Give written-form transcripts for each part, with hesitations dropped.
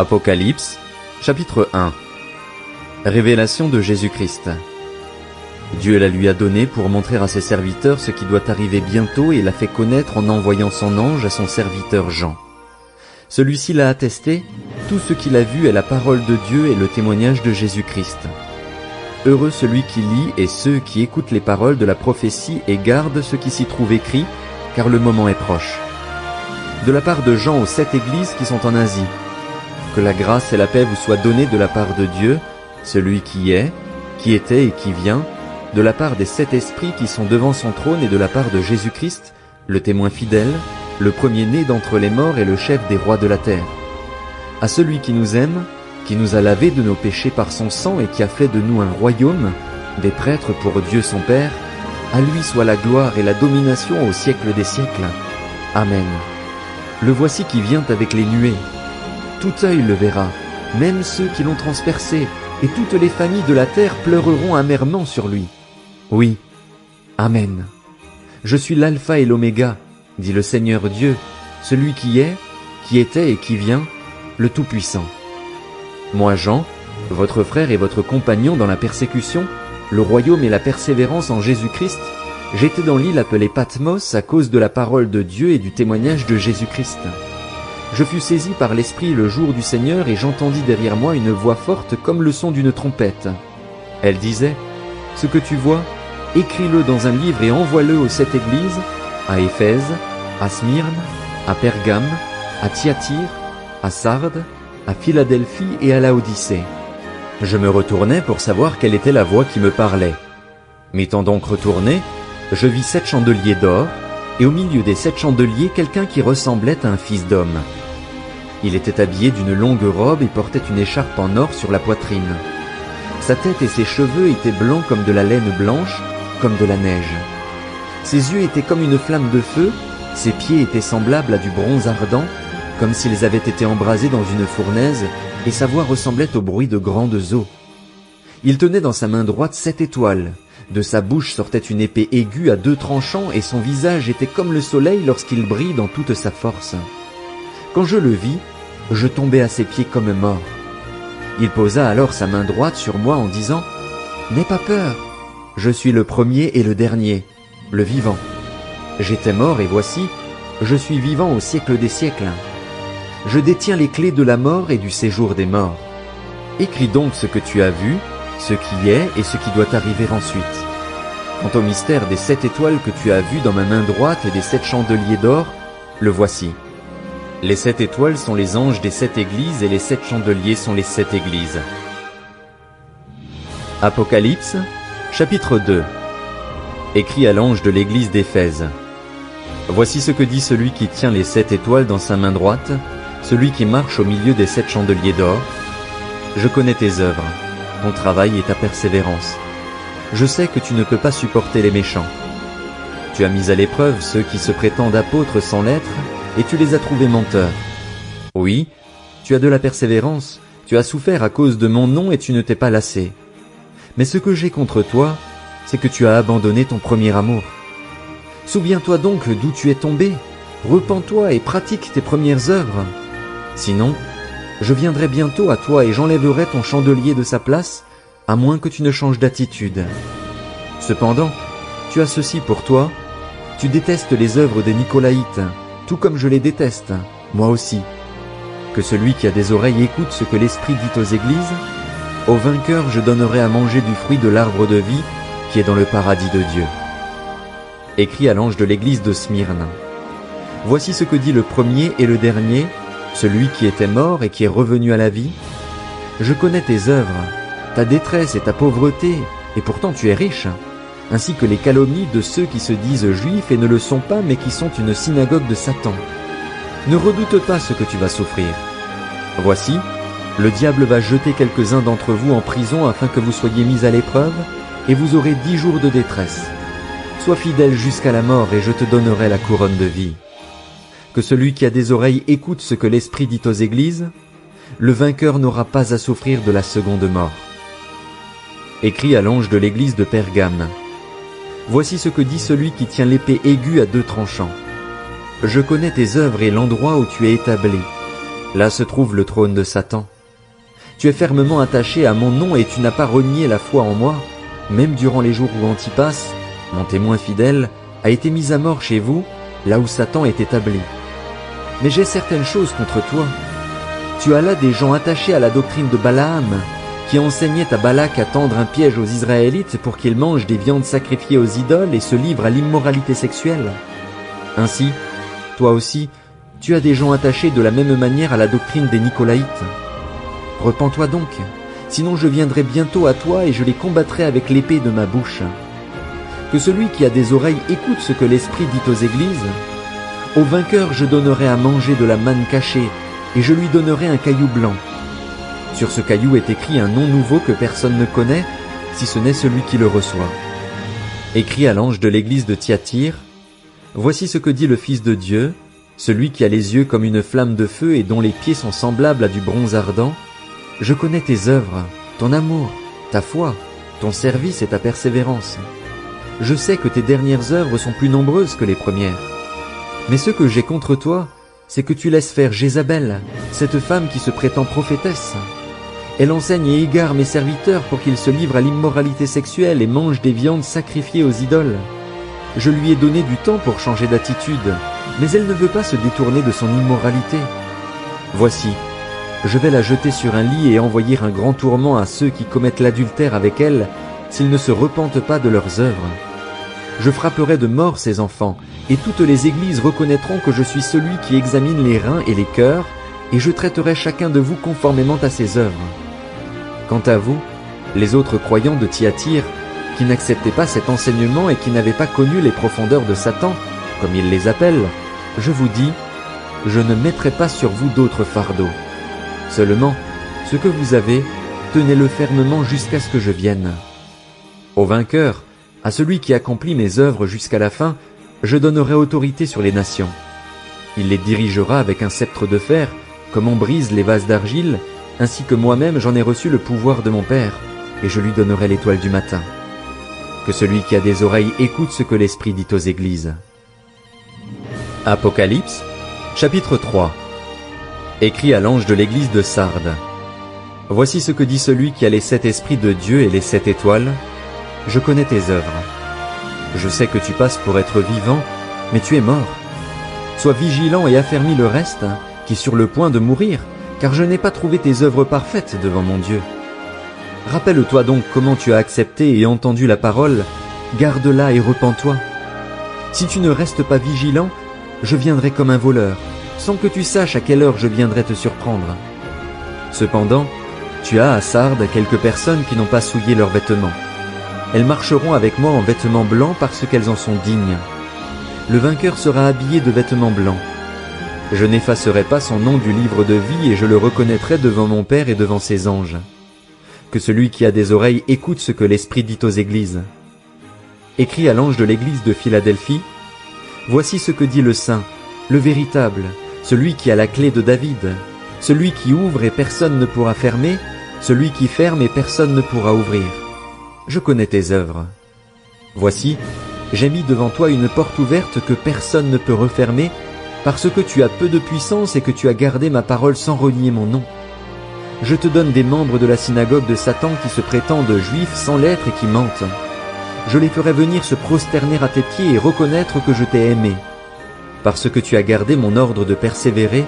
Apocalypse, chapitre 1. Révélation de Jésus-Christ. Dieu la lui a donnée pour montrer à ses serviteurs ce qui doit arriver bientôt et l'a fait connaître en envoyant son ange à son serviteur Jean. Celui-ci l'a attesté, tout ce qu'il a vu est la parole de Dieu et le témoignage de Jésus-Christ. Heureux celui qui lit et ceux qui écoutent les paroles de la prophétie et gardent ce qui s'y trouve écrit, car le moment est proche. De la part de Jean aux 7 églises qui sont en Asie. Que la grâce et la paix vous soient données de la part de Dieu, celui qui est, qui était et qui vient, de la part des 7 esprits qui sont devant son trône et de la part de Jésus-Christ, le témoin fidèle, le premier-né d'entre les morts et le chef des rois de la terre. À celui qui nous aime, qui nous a lavés de nos péchés par son sang et qui a fait de nous un royaume, des prêtres pour Dieu son Père, à lui soit la gloire et la domination au siècle des siècles. Amen. Le voici qui vient avec les nuées. Tout œil le verra, même ceux qui l'ont transpercé, et toutes les familles de la terre pleureront amèrement sur lui. Oui, Amen. Je suis l'alpha et l'oméga, dit le Seigneur Dieu, celui qui est, qui était et qui vient, le Tout-Puissant. Moi Jean, votre frère et votre compagnon dans la persécution, le royaume et la persévérance en Jésus-Christ, j'étais dans l'île appelée Patmos à cause de la parole de Dieu et du témoignage de Jésus-Christ. Je fus saisi par l'Esprit le jour du Seigneur et j'entendis derrière moi une voix forte comme le son d'une trompette. Elle disait, « Ce que tu vois, écris-le dans un livre et envoie-le aux 7 églises, à Éphèse, à Smyrne, à Pergame, à Thyatire, à Sardes, à Philadelphie et à Laodicée. » Je me retournai pour savoir quelle était la voix qui me parlait. M'étant donc retourné, je vis 7 chandeliers d'or, et au milieu des 7 chandeliers quelqu'un qui ressemblait à un fils d'homme. Il était habillé d'une longue robe et portait une écharpe en or sur la poitrine. Sa tête et ses cheveux étaient blancs comme de la laine blanche, comme de la neige. Ses yeux étaient comme une flamme de feu, ses pieds étaient semblables à du bronze ardent, comme s'ils avaient été embrasés dans une fournaise, et sa voix ressemblait au bruit de grandes eaux. Il tenait dans sa main droite 7 étoiles. De sa bouche sortait une épée aiguë à 2 tranchants, et son visage était comme le soleil lorsqu'il brille dans toute sa force. Quand je le vis, je tombai à ses pieds comme mort. Il posa alors sa main droite sur moi en disant, « N'aie pas peur, je suis le premier et le dernier, le vivant. J'étais mort et voici, je suis vivant au siècle des siècles. Je détiens les clés de la mort et du séjour des morts. Écris donc ce que tu as vu, ce qui est et ce qui doit arriver ensuite. Quant au mystère des 7 étoiles que tu as vues dans ma main droite et des 7 chandeliers d'or, le voici. Les 7 étoiles sont les anges des 7 églises et les 7 chandeliers sont les 7 églises. » Apocalypse, chapitre 2. Écrit à l'ange de l'église d'Éphèse. Voici ce que dit celui qui tient les 7 étoiles dans sa main droite, celui qui marche au milieu des 7 chandeliers d'or. Je connais tes œuvres, ton travail et ta persévérance. Je sais que tu ne peux pas supporter les méchants. Tu as mis à l'épreuve ceux qui se prétendent apôtres sans l'être, et tu les as trouvés menteurs. Oui, tu as de la persévérance, tu as souffert à cause de mon nom et tu ne t'es pas lassé. Mais ce que j'ai contre toi, c'est que tu as abandonné ton premier amour. Souviens-toi donc d'où tu es tombé, repens-toi et pratique tes premières œuvres. Sinon, je viendrai bientôt à toi et j'enlèverai ton chandelier de sa place, à moins que tu ne changes d'attitude. Cependant, tu as ceci pour toi, tu détestes les œuvres des Nicolaïtes, tout comme je les déteste, moi aussi. Que celui qui a des oreilles écoute ce que l'Esprit dit aux églises. Au vainqueur je donnerai à manger du fruit de l'arbre de vie, qui est dans le paradis de Dieu. Écrit à l'ange de l'église de Smyrne. Voici ce que dit le premier et le dernier, celui qui était mort et qui est revenu à la vie. Je connais tes œuvres, ta détresse et ta pauvreté, et pourtant tu es riche, ainsi que les calomnies de ceux qui se disent juifs et ne le sont pas, mais qui sont une synagogue de Satan. Ne redoute pas ce que tu vas souffrir. Voici, le diable va jeter quelques-uns d'entre vous en prison afin que vous soyez mis à l'épreuve, et vous aurez 10 jours de détresse. Sois fidèle jusqu'à la mort, et je te donnerai la couronne de vie. Que celui qui a des oreilles écoute ce que l'Esprit dit aux églises. Le vainqueur n'aura pas à souffrir de la seconde mort. Écrit à l'ange de l'église de Pergame. Voici ce que dit celui qui tient l'épée aiguë à 2 tranchants. Je connais tes œuvres et l'endroit où tu es établi. Là se trouve le trône de Satan. Tu es fermement attaché à mon nom et tu n'as pas renié la foi en moi, même durant les jours où Antipas, mon témoin fidèle, a été mis à mort chez vous, là où Satan est établi. Mais j'ai certaines choses contre toi. Tu as là des gens attachés à la doctrine de Balaam, qui enseignait à Balak à tendre un piège aux Israélites pour qu'ils mangent des viandes sacrifiées aux idoles et se livrent à l'immoralité sexuelle. Ainsi, toi aussi, tu as des gens attachés de la même manière à la doctrine des Nicolaïtes. Repens-toi donc, sinon je viendrai bientôt à toi et je les combattrai avec l'épée de ma bouche. Que celui qui a des oreilles écoute ce que l'Esprit dit aux églises. Au vainqueur je donnerai à manger de la manne cachée, et je lui donnerai un caillou blanc. Sur ce caillou est écrit un nom nouveau que personne ne connaît, si ce n'est celui qui le reçoit. Écrit à l'ange de l'église de Thyatire, voici ce que dit le Fils de Dieu, celui qui a les yeux comme une flamme de feu et dont les pieds sont semblables à du bronze ardent. Je connais tes œuvres, ton amour, ta foi, ton service et ta persévérance. Je sais que tes dernières œuvres sont plus nombreuses que les premières. Mais ce que j'ai contre toi, c'est que tu laisses faire Jézabel, cette femme qui se prétend prophétesse. Elle enseigne et égare mes serviteurs pour qu'ils se livrent à l'immoralité sexuelle et mangent des viandes sacrifiées aux idoles. Je lui ai donné du temps pour changer d'attitude, mais elle ne veut pas se détourner de son immoralité. Voici, je vais la jeter sur un lit et envoyer un grand tourment à ceux qui commettent l'adultère avec elle, s'ils ne se repentent pas de leurs œuvres. Je frapperai de mort ses enfants, et toutes les églises reconnaîtront que je suis celui qui examine les reins et les cœurs, et je traiterai chacun de vous conformément à ses œuvres. Quant à vous, les autres croyants de Thyatire, qui n'acceptaient pas cet enseignement et qui n'avaient pas connu les profondeurs de Satan, comme il les appelle, je vous dis, je ne mettrai pas sur vous d'autres fardeaux. Seulement, ce que vous avez, tenez-le fermement jusqu'à ce que je vienne. Au vainqueur, à celui qui accomplit mes œuvres jusqu'à la fin, je donnerai autorité sur les nations. Il les dirigera avec un sceptre de fer, comme on brise les vases d'argile, ainsi que moi-même j'en ai reçu le pouvoir de mon Père, et je lui donnerai l'étoile du matin. Que celui qui a des oreilles écoute ce que l'Esprit dit aux églises. Apocalypse, chapitre 3. Écrit à l'ange de l'église de Sardes. Voici ce que dit celui qui a les 7 esprits de Dieu et les 7 étoiles. Je connais tes œuvres. Je sais que tu passes pour être vivant, mais tu es mort. Sois vigilant et affermis le reste, qui est sur le point de mourir, car je n'ai pas trouvé tes œuvres parfaites devant mon Dieu. Rappelle-toi donc comment tu as accepté et entendu la parole, garde-la et repens-toi. Si tu ne restes pas vigilant, je viendrai comme un voleur, sans que tu saches à quelle heure je viendrai te surprendre. Cependant, tu as à Sardes quelques personnes qui n'ont pas souillé leurs vêtements. Elles marcheront avec moi en vêtements blancs parce qu'elles en sont dignes. Le vainqueur sera habillé de vêtements blancs. Je n'effacerai pas son nom du livre de vie et je le reconnaîtrai devant mon Père et devant ses anges. Que celui qui a des oreilles écoute ce que l'Esprit dit aux églises. Écrit à l'ange de l'église de Philadelphie, voici ce que dit le Saint, le véritable, celui qui a la clé de David, celui qui ouvre et personne ne pourra fermer, celui qui ferme et personne ne pourra ouvrir. Je connais tes œuvres. Voici, j'ai mis devant toi une porte ouverte que personne ne peut refermer, parce que tu as peu de puissance et que tu as gardé ma parole sans renier mon nom. Je te donne des membres de la synagogue de Satan qui se prétendent juifs sans l'être et qui mentent. Je les ferai venir se prosterner à tes pieds et reconnaître que je t'ai aimé. Parce que tu as gardé mon ordre de persévérer,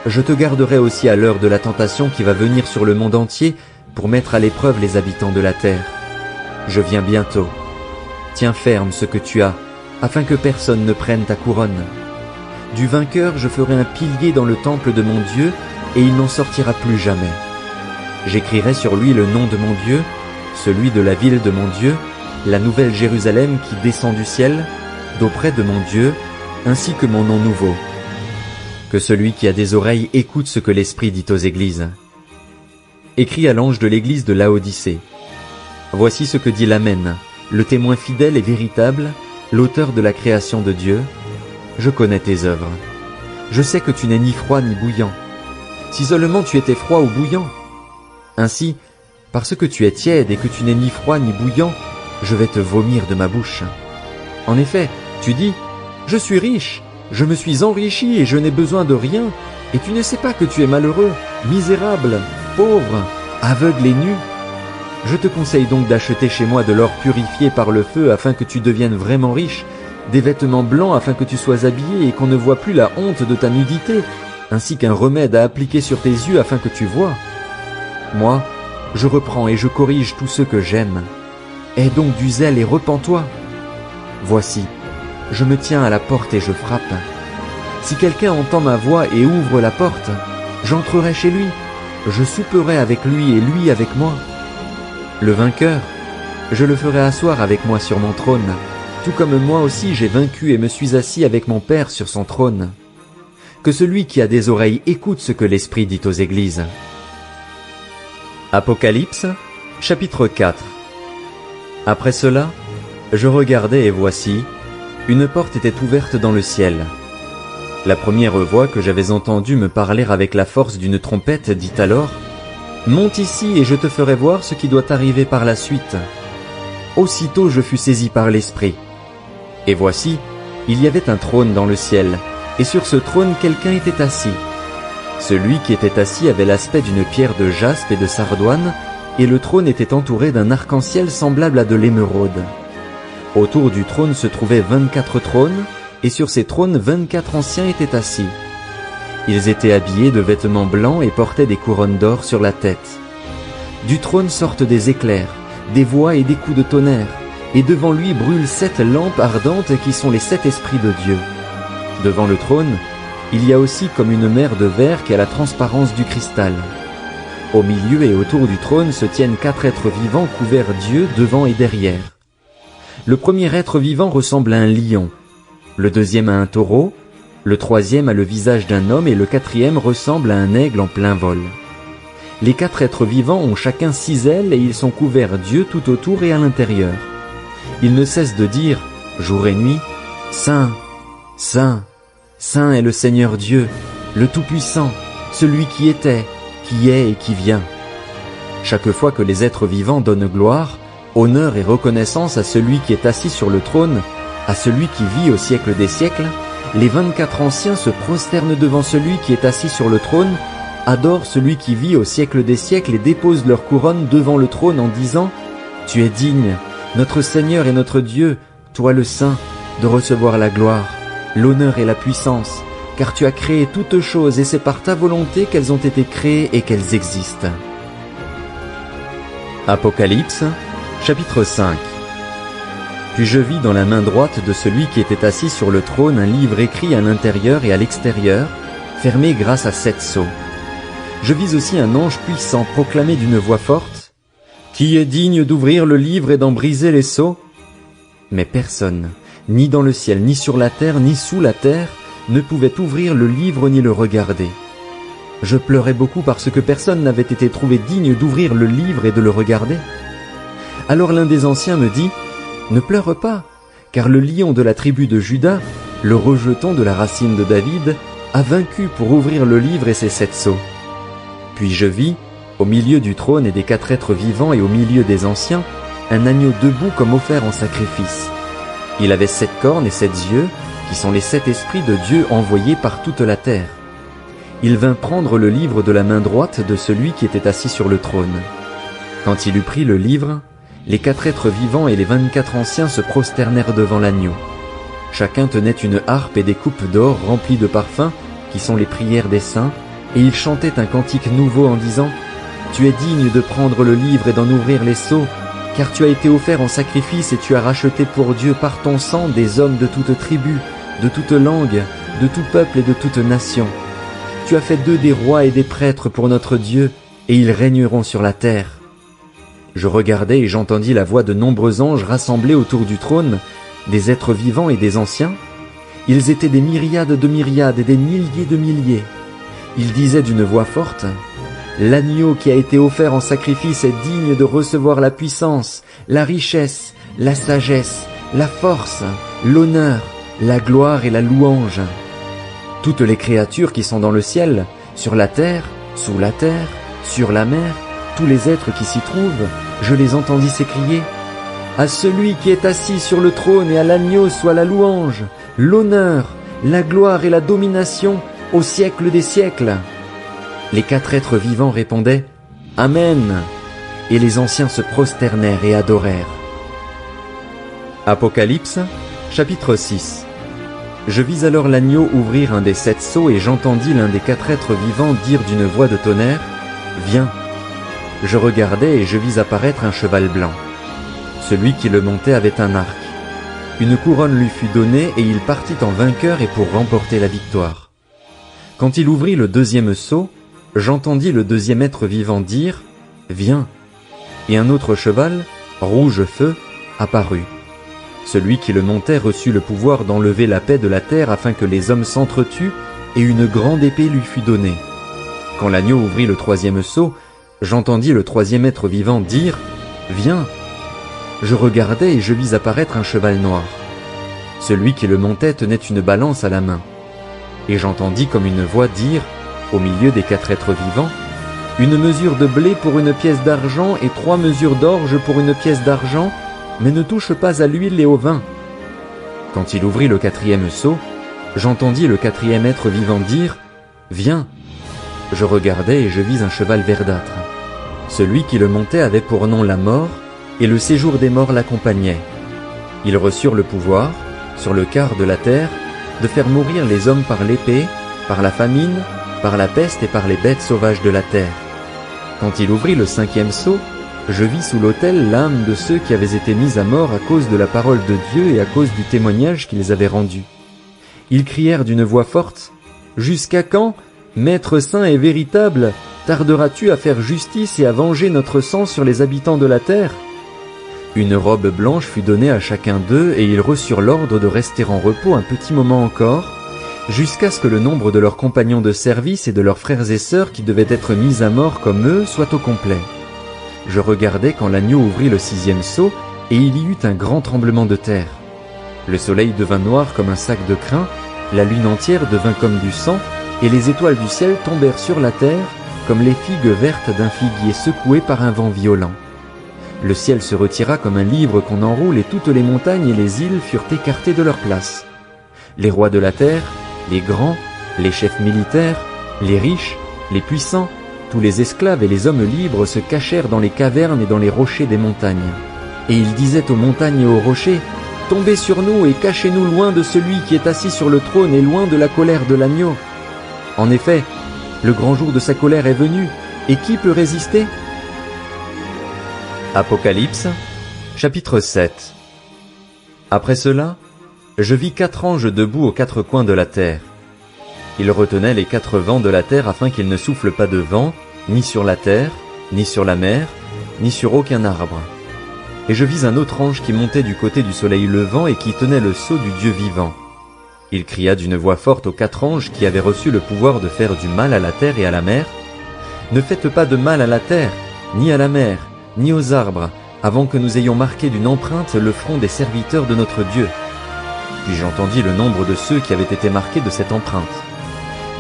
je te garderai aussi à l'heure de la tentation qui va venir sur le monde entier pour mettre à l'épreuve les habitants de la terre. Je viens bientôt. Tiens ferme ce que tu as, afin que personne ne prenne ta couronne. Du vainqueur je ferai un pilier dans le temple de mon Dieu, et il n'en sortira plus jamais. J'écrirai sur lui le nom de mon Dieu, celui de la ville de mon Dieu, la nouvelle Jérusalem qui descend du ciel, d'auprès de mon Dieu, ainsi que mon nom nouveau. Que celui qui a des oreilles écoute ce que l'Esprit dit aux églises. Écrit à l'ange de l'église de Laodicée. Voici ce que dit l'Amen, le témoin fidèle et véritable, l'auteur de la création de Dieu. Je connais tes œuvres. Je sais que tu n'es ni froid ni bouillant. Si seulement tu étais froid ou bouillant. Ainsi, parce que tu es tiède et que tu n'es ni froid ni bouillant, je vais te vomir de ma bouche. En effet, tu dis, je suis riche, je me suis enrichi et je n'ai besoin de rien, Et tu ne sais pas que tu es malheureux, misérable, pauvre, aveugle et nu? Je te conseille donc d'acheter chez moi de l'or purifié par le feu afin que tu deviennes vraiment riche, des vêtements blancs afin que tu sois habillé et qu'on ne voie plus la honte de ta nudité, ainsi qu'un remède à appliquer sur tes yeux afin que tu vois. Moi, je reprends et je corrige tous ceux que j'aime. Aie donc du zèle et repens-toi. Voici, je me tiens à la porte et je frappe. Si quelqu'un entend ma voix et ouvre la porte, j'entrerai chez lui, je souperai avec lui et lui avec moi. Le vainqueur, je le ferai asseoir avec moi sur mon trône, tout comme moi aussi j'ai vaincu et me suis assis avec mon Père sur son trône. Que celui qui a des oreilles écoute ce que l'Esprit dit aux églises. Apocalypse, chapitre 4. Après cela, je regardai et voici, une porte était ouverte dans le ciel. La première voix que j'avais entendue me parler avec la force d'une trompette dit alors, « Monte ici et je te ferai voir ce qui doit arriver par la suite. » Aussitôt je fus saisi par l'Esprit. Et voici, il y avait un trône dans le ciel, et sur ce trône quelqu'un était assis. Celui qui était assis avait l'aspect d'une pierre de jaspe et de sardoine, et le trône était entouré d'un arc-en-ciel semblable à de l'émeraude. Autour du trône se trouvaient 24 trônes, et sur ces trônes 24 anciens étaient assis. Ils étaient habillés de vêtements blancs et portaient des couronnes d'or sur la tête. Du trône sortent des éclairs, des voix et des coups de tonnerre, et devant lui brûlent 7 lampes ardentes qui sont les 7 esprits de Dieu. Devant le trône, il y a aussi comme une mer de verre qui a la transparence du cristal. Au milieu et autour du trône se tiennent 4 êtres vivants couverts d'yeux devant et derrière. Le premier être vivant ressemble à un lion, le deuxième à un taureau, le troisième a le visage d'un homme et le quatrième ressemble à un aigle en plein vol. Les 4 êtres vivants ont chacun 6 ailes et ils sont couverts d'yeux tout autour et à l'intérieur. Ils ne cessent de dire, jour et nuit, « Saint, Saint, Saint est le Seigneur Dieu, le Tout-Puissant, celui qui était, qui est et qui vient. » Chaque fois que les êtres vivants donnent gloire, honneur et reconnaissance à celui qui est assis sur le trône, à celui qui vit au siècle des siècles, les 24 anciens se prosternent devant celui qui est assis sur le trône, adorent celui qui vit au siècle des siècles et déposent leur couronne devant le trône en disant « Tu es digne, notre Seigneur et notre Dieu, toi le Saint, de recevoir la gloire, l'honneur et la puissance, car tu as créé toutes choses et c'est par ta volonté qu'elles ont été créées et qu'elles existent. » Apocalypse, chapitre 5. Puis je vis dans la main droite de celui qui était assis sur le trône un livre écrit à l'intérieur et à l'extérieur, fermé grâce à 7 sceaux. Je vis aussi un ange puissant proclamer d'une voix forte, « Qui est digne d'ouvrir le livre et d'en briser les sceaux ?» Mais personne, ni dans le ciel, ni sur la terre, ni sous la terre, ne pouvait ouvrir le livre ni le regarder. Je pleurais beaucoup parce que personne n'avait été trouvé digne d'ouvrir le livre et de le regarder. Alors l'un des anciens me dit, « Ne pleure pas, car le lion de la tribu de Juda, le rejeton de la racine de David, a vaincu pour ouvrir le livre et ses 7 sceaux. » Puis je vis, au milieu du trône et des 4 êtres vivants et au milieu des anciens, un agneau debout comme offert en sacrifice. Il avait 7 cornes et 7 yeux, qui sont les 7 esprits de Dieu envoyés par toute la terre. Il vint prendre le livre de la main droite de celui qui était assis sur le trône. Quand il eut pris le livre, les 4 êtres vivants et les 24 anciens se prosternèrent devant l'agneau. Chacun tenait une harpe et des coupes d'or remplies de parfums, qui sont les prières des saints, et ils chantaient un cantique nouveau en disant « Tu es digne de prendre le livre et d'en ouvrir les sceaux, car tu as été offert en sacrifice et tu as racheté pour Dieu par ton sang des hommes de toute tribu, de toute langue, de tout peuple et de toute nation. Tu as fait d'eux des rois et des prêtres pour notre Dieu, et ils régneront sur la terre. » Je regardai et j'entendis la voix de nombreux anges rassemblés autour du trône, des êtres vivants et des anciens. Ils étaient des myriades de myriades et des milliers de milliers. Ils disaient d'une voix forte, « L'agneau qui a été offert en sacrifice est digne de recevoir la puissance, la richesse, la sagesse, la force, l'honneur, la gloire et la louange. » Toutes les créatures qui sont dans le ciel, sur la terre, sous la terre, sur la mer, tous les êtres qui s'y trouvent, je les entendis s'écrier, « À celui qui est assis sur le trône et à l'agneau soit la louange, l'honneur, la gloire et la domination au siècle des siècles. Les 4 êtres vivants répondaient « Amen » et les anciens se prosternèrent et adorèrent. Apocalypse, chapitre 6. Je vis alors l'agneau ouvrir un des 7 sceaux et j'entendis l'un des 4 êtres vivants dire d'une voix de tonnerre « Viens ». Je regardai et je vis apparaître un cheval blanc. Celui qui le montait avait un arc. Une couronne lui fut donnée et il partit en vainqueur et pour remporter la victoire. Quand il ouvrit le 2e sceau, j'entendis le 2e être vivant dire « Viens ». Et un autre cheval, rouge feu, apparut. Celui qui le montait reçut le pouvoir d'enlever la paix de la terre afin que les hommes s'entretuent, et une grande épée lui fut donnée. Quand l'agneau ouvrit le 3e sceau, j'entendis le 3e être vivant dire « Viens ». Je regardai et je vis apparaître un cheval noir. Celui qui le montait tenait une balance à la main. Et j'entendis comme une voix dire, au milieu des 4 êtres vivants, « Une mesure de blé pour une pièce d'argent et 3 mesures d'orge pour une pièce d'argent, mais ne touche pas à l'huile et au vin. » Quand il ouvrit le 4e sceau, j'entendis le 4e être vivant dire, « Viens ». Je regardai et je vis un cheval verdâtre. Celui qui le montait avait pour nom la mort, et le séjour des morts l'accompagnait. Ils reçurent le pouvoir, sur le quart de la terre, de faire mourir les hommes par l'épée, par la famine, par la peste et par les bêtes sauvages de la terre. Quand il ouvrit le 5e sceau, je vis sous l'autel l'âme de ceux qui avaient été mis à mort à cause de la parole de Dieu et à cause du témoignage qu'ils avaient rendu. Ils crièrent d'une voix forte, « Jusqu'à quand, Maître saint et véritable, tarderas-tu à faire justice et à venger notre sang sur les habitants de la terre ?» Une robe blanche fut donnée à chacun d'eux et ils reçurent l'ordre de rester en repos un petit moment encore, jusqu'à ce que le nombre de leurs compagnons de service et de leurs frères et sœurs qui devaient être mis à mort comme eux soit au complet. Je regardai quand l'agneau ouvrit le 6e sceau et il y eut un grand tremblement de terre. Le soleil devint noir comme un sac de crin, la lune entière devint comme du sang, et les étoiles du ciel tombèrent sur la terre comme les figues vertes d'un figuier secoué par un vent violent. Le ciel se retira comme un livre qu'on enroule et toutes les montagnes et les îles furent écartées de leur place. Les rois de la terre, les grands, les chefs militaires, les riches, les puissants, tous les esclaves et les hommes libres se cachèrent dans les cavernes et dans les rochers des montagnes. Et ils disaient aux montagnes et aux rochers, « Tombez sur nous et cachez-nous loin de celui qui est assis sur le trône et loin de la colère de l'agneau. » En effet, le grand jour de sa colère est venu, et qui peut résister ? Apocalypse, chapitre 7. Après cela, je vis 4 anges debout aux 4 coins de la terre. Ils retenaient les 4 vents de la terre afin qu'il ne souffle pas de vent, ni sur la terre, ni sur la mer, ni sur aucun arbre. Et je vis un autre ange qui montait du côté du soleil levant et qui tenait le sceau du Dieu vivant. Il cria d'une voix forte aux 4 anges qui avaient reçu le pouvoir de faire du mal à la terre et à la mer, « Ne faites pas de mal à la terre, ni à la mer, ni aux arbres, avant que nous ayons marqué d'une empreinte le front des serviteurs de notre Dieu. » Puis j'entendis le nombre de ceux qui avaient été marqués de cette empreinte.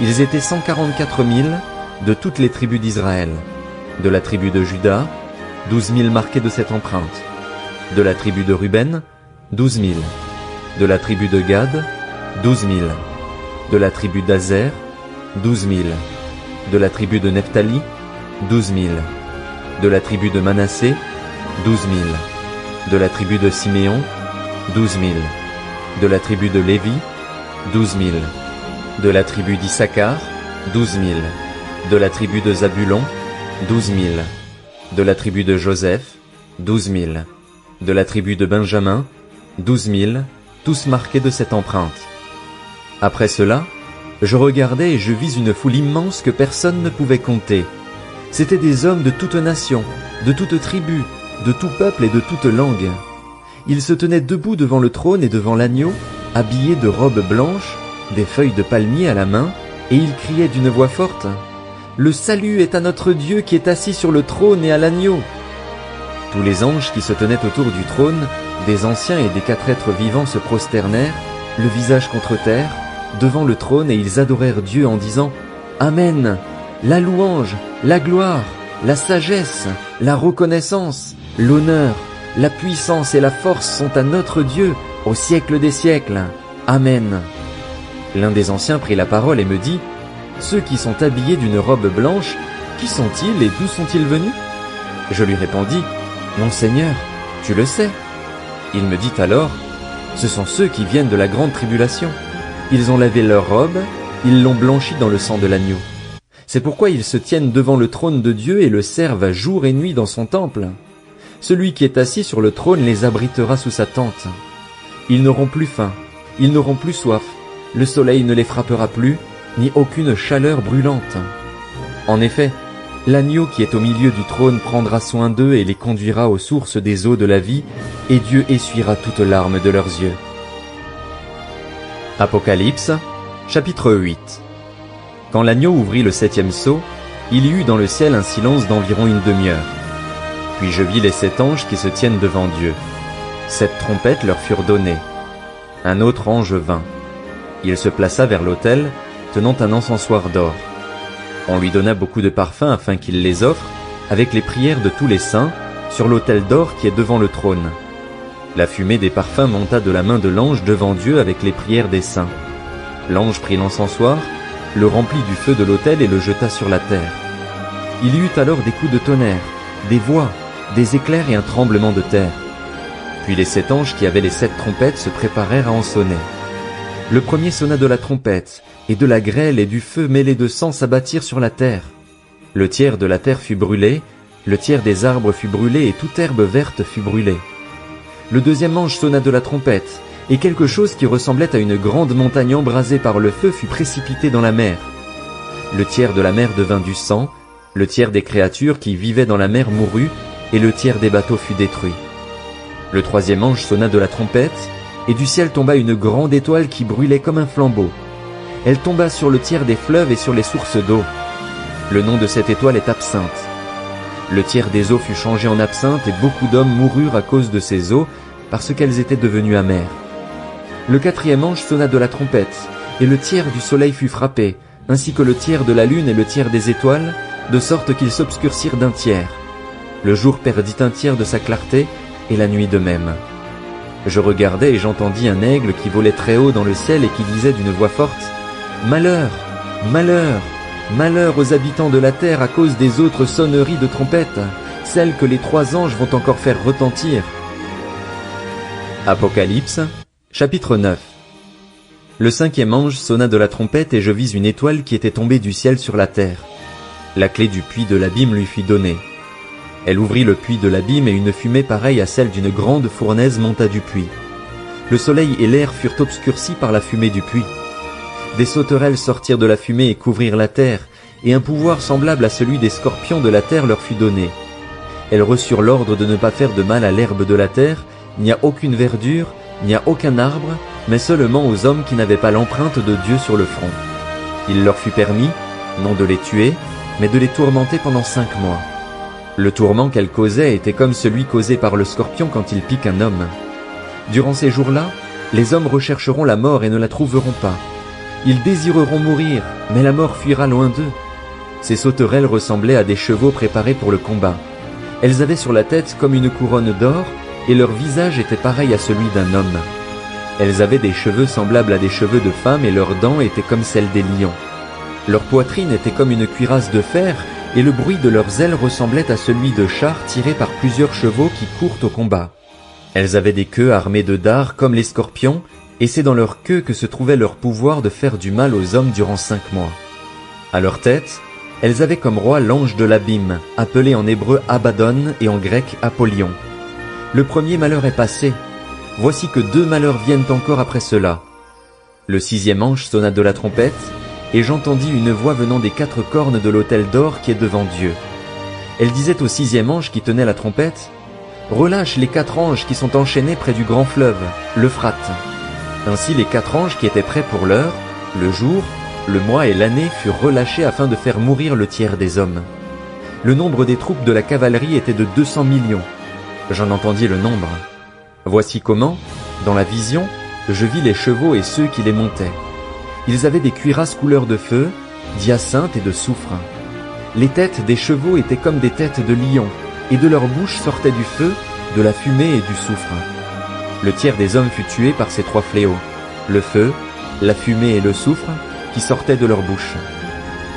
Ils étaient 144 000 de toutes les tribus d'Israël. De la tribu de Juda, 12 000 marqués de cette empreinte. De la tribu de Ruben, 12 000. De la tribu de Gad, 12 000. De la tribu d'Azer, 12 000. De la tribu de Nephtali, 12 000. De la tribu de Manassé, 12 000. De la tribu de Siméon, 12 000. De la tribu de Lévi, 12 000. De la tribu d'Issachar, 12 000. De la tribu de Zabulon, 12 000. De la tribu de Joseph, 12 000. De la tribu de Benjamin, 12 000, tous marqués de cette empreinte. Après cela, je regardai et je vis une foule immense que personne ne pouvait compter. C'étaient des hommes de toute nation, de toute tribu, de tout peuple et de toute langue. Ils se tenaient debout devant le trône et devant l'agneau, habillés de robes blanches, des feuilles de palmier à la main, et ils criaient d'une voix forte, « Le salut est à notre Dieu qui est assis sur le trône et à l'agneau !» Tous les anges qui se tenaient autour du trône, des anciens et des 4 êtres vivants se prosternèrent, le visage contre terre, devant le trône et ils adorèrent Dieu en disant « Amen ! La louange, la gloire, la sagesse, la reconnaissance, l'honneur, la puissance et la force sont à notre Dieu au siècle des siècles. Amen. » L'un des anciens prit la parole et me dit ceux qui sont habillés d'une robe blanche, qui sont-ils et d'où sont-ils venus? Je lui répondis, Mon Seigneur, tu le sais. Il me dit alors, Ce sont ceux qui viennent de la grande tribulation. Ils ont lavé leur robe, ils l'ont blanchie dans le sang de l'agneau. C'est pourquoi ils se tiennent devant le trône de Dieu et le servent jour et nuit dans son temple. Celui qui est assis sur le trône les abritera sous sa tente. Ils n'auront plus faim, ils n'auront plus soif, le soleil ne les frappera plus, ni aucune chaleur brûlante. En effet, l'agneau qui est au milieu du trône prendra soin d'eux et les conduira aux sources des eaux de la vie, et Dieu essuiera toute larme de leurs yeux. Apocalypse, chapitre 8. Quand l'agneau ouvrit le 7e sceau, il y eut dans le ciel un silence d'environ une demi-heure. Puis je vis les 7 anges qui se tiennent devant Dieu. 7 trompettes leur furent données. Un autre ange vint. Il se plaça vers l'autel, tenant un encensoir d'or. On lui donna beaucoup de parfums afin qu'il les offre, avec les prières de tous les saints, sur l'autel d'or qui est devant le trône. La fumée des parfums monta de la main de l'ange devant Dieu avec les prières des saints. L'ange prit l'encensoir, le remplit du feu de l'autel et le jeta sur la terre. Il y eut alors des coups de tonnerre, des voix, des éclairs et un tremblement de terre. Puis les 7 anges qui avaient les 7 trompettes se préparèrent à en sonner. Le premier sonna de la trompette, et de la grêle et du feu mêlés de sang s'abattirent sur la terre. Le tiers de la terre fut brûlé, le tiers des arbres fut brûlé et toute herbe verte fut brûlée. Le deuxième ange sonna de la trompette, et quelque chose qui ressemblait à une grande montagne embrasée par le feu fut précipité dans la mer. Le tiers de la mer devint du sang, le tiers des créatures qui vivaient dans la mer mourut, et le tiers des bateaux fut détruit. Le troisième ange sonna de la trompette, et du ciel tomba une grande étoile qui brûlait comme un flambeau. Elle tomba sur le tiers des fleuves et sur les sources d'eau. Le nom de cette étoile est Absinthe. Le tiers des eaux fut changé en absinthe et beaucoup d'hommes moururent à cause de ces eaux, parce qu'elles étaient devenues amères. Le quatrième ange sonna de la trompette, et le tiers du soleil fut frappé, ainsi que le tiers de la lune et le tiers des étoiles, de sorte qu'ils s'obscurcirent d'un tiers. Le jour perdit un tiers de sa clarté, et la nuit de même. Je regardais et j'entendis un aigle qui volait très haut dans le ciel et qui disait d'une voix forte, « Malheur, malheur, malheur aux habitants de la terre à cause des autres sonneries de trompettes, celles que les 3 anges vont encore faire retentir. » Apocalypse, chapitre 9. Le 5e ange sonna de la trompette et je vis une étoile qui était tombée du ciel sur la terre. La clé du puits de l'abîme lui fut donnée. Elle ouvrit le puits de l'abîme et une fumée pareille à celle d'une grande fournaise monta du puits. Le soleil et l'air furent obscurcis par la fumée du puits. Des sauterelles sortirent de la fumée et couvrirent la terre, et un pouvoir semblable à celui des scorpions de la terre leur fut donné. Elles reçurent l'ordre de ne pas faire de mal à l'herbe de la terre, ni à aucune verdure, ni à aucun arbre, mais seulement aux hommes qui n'avaient pas l'empreinte de Dieu sur le front. Il leur fut permis, non de les tuer, mais de les tourmenter pendant 5 mois. Le tourment qu'elles causaient était comme celui causé par le scorpion quand il pique un homme. Durant ces jours-là, les hommes rechercheront la mort et ne la trouveront pas. Ils désireront mourir, mais la mort fuira loin d'eux. Ces sauterelles ressemblaient à des chevaux préparés pour le combat. Elles avaient sur la tête comme une couronne d'or, et leur visage était pareil à celui d'un homme. Elles avaient des cheveux semblables à des cheveux de femme et leurs dents étaient comme celles des lions. Leur poitrine était comme une cuirasse de fer, et le bruit de leurs ailes ressemblait à celui de chars tirés par plusieurs chevaux qui courent au combat. Elles avaient des queues armées de dards comme les scorpions, et c'est dans leur queue que se trouvait leur pouvoir de faire du mal aux hommes durant 5 mois. À leur tête, elles avaient comme roi l'ange de l'abîme, appelé en hébreu Abaddon et en grec Apollyon. Le premier malheur est passé. Voici que 2 malheurs viennent encore après cela. Le 6e ange sonna de la trompette, et j'entendis une voix venant des 4 cornes de l'autel d'or qui est devant Dieu. Elle disait au 6e ange qui tenait la trompette, « Relâche les 4 anges qui sont enchaînés près du grand fleuve, l'Euphrate. » Ainsi les 4 anges qui étaient prêts pour l'heure, le jour, le mois et l'année furent relâchés afin de faire mourir le tiers des hommes. Le nombre des troupes de la cavalerie était de 200 millions. J'en entendis le nombre. Voici comment, dans la vision, je vis les chevaux et ceux qui les montaient. Ils avaient des cuirasses couleur de feu, d'hyacinthe et de soufre. Les têtes des chevaux étaient comme des têtes de lions, et de leur bouche sortait du feu, de la fumée et du soufre. Le tiers des hommes fut tué par ces 3 fléaux, le feu, la fumée et le soufre, qui sortaient de leur bouche.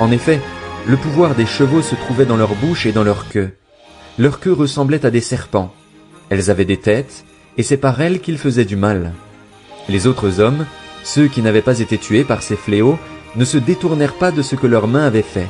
En effet, le pouvoir des chevaux se trouvait dans leur bouche et dans leur queue. Leur queue ressemblait à des serpents. Elles avaient des têtes, et c'est par elles qu'ils faisaient du mal. Les autres hommes, ceux qui n'avaient pas été tués par ces fléaux, ne se détournèrent pas de ce que leurs mains avaient fait.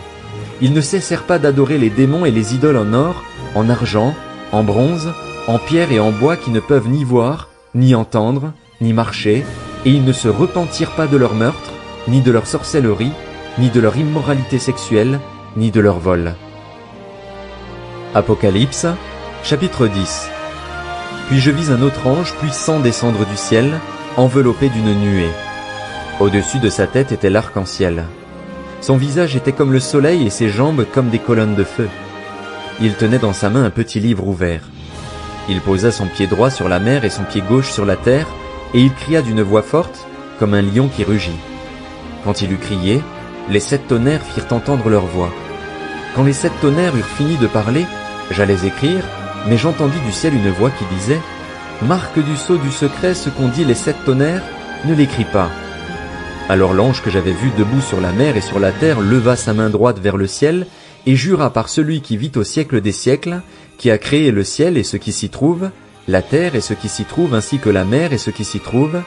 Ils ne cessèrent pas d'adorer les démons et les idoles en or, en argent, en bronze, en pierre et en bois qui ne peuvent ni voir, ni entendre, ni marcher, et ils ne se repentirent pas de leur meurtre, ni de leur sorcellerie, ni de leur immoralité sexuelle, ni de leur vol. Apocalypse, chapitre 10. Puis je vis un autre ange puissant descendre du ciel, enveloppé d'une nuée. Au-dessus de sa tête était l'arc-en-ciel. Son visage était comme le soleil et ses jambes comme des colonnes de feu. Il tenait dans sa main un petit livre ouvert. Il posa son pied droit sur la mer et son pied gauche sur la terre, et il cria d'une voix forte, comme un lion qui rugit. Quand il eut crié, les 7 tonnerres firent entendre leur voix. Quand les 7 tonnerres eurent fini de parler, j'allais écrire, mais j'entendis du ciel une voix qui disait « Marque du sceau du secret ce qu'ont dit les 7 tonnerres, ne l'écris pas. » Alors l'ange que j'avais vu debout sur la mer et sur la terre leva sa main droite vers le ciel et jura par celui qui vit au siècle des siècles, qui a créé le ciel et ce qui s'y trouve, la terre et ce qui s'y trouve ainsi que la mer et ce qui s'y trouve,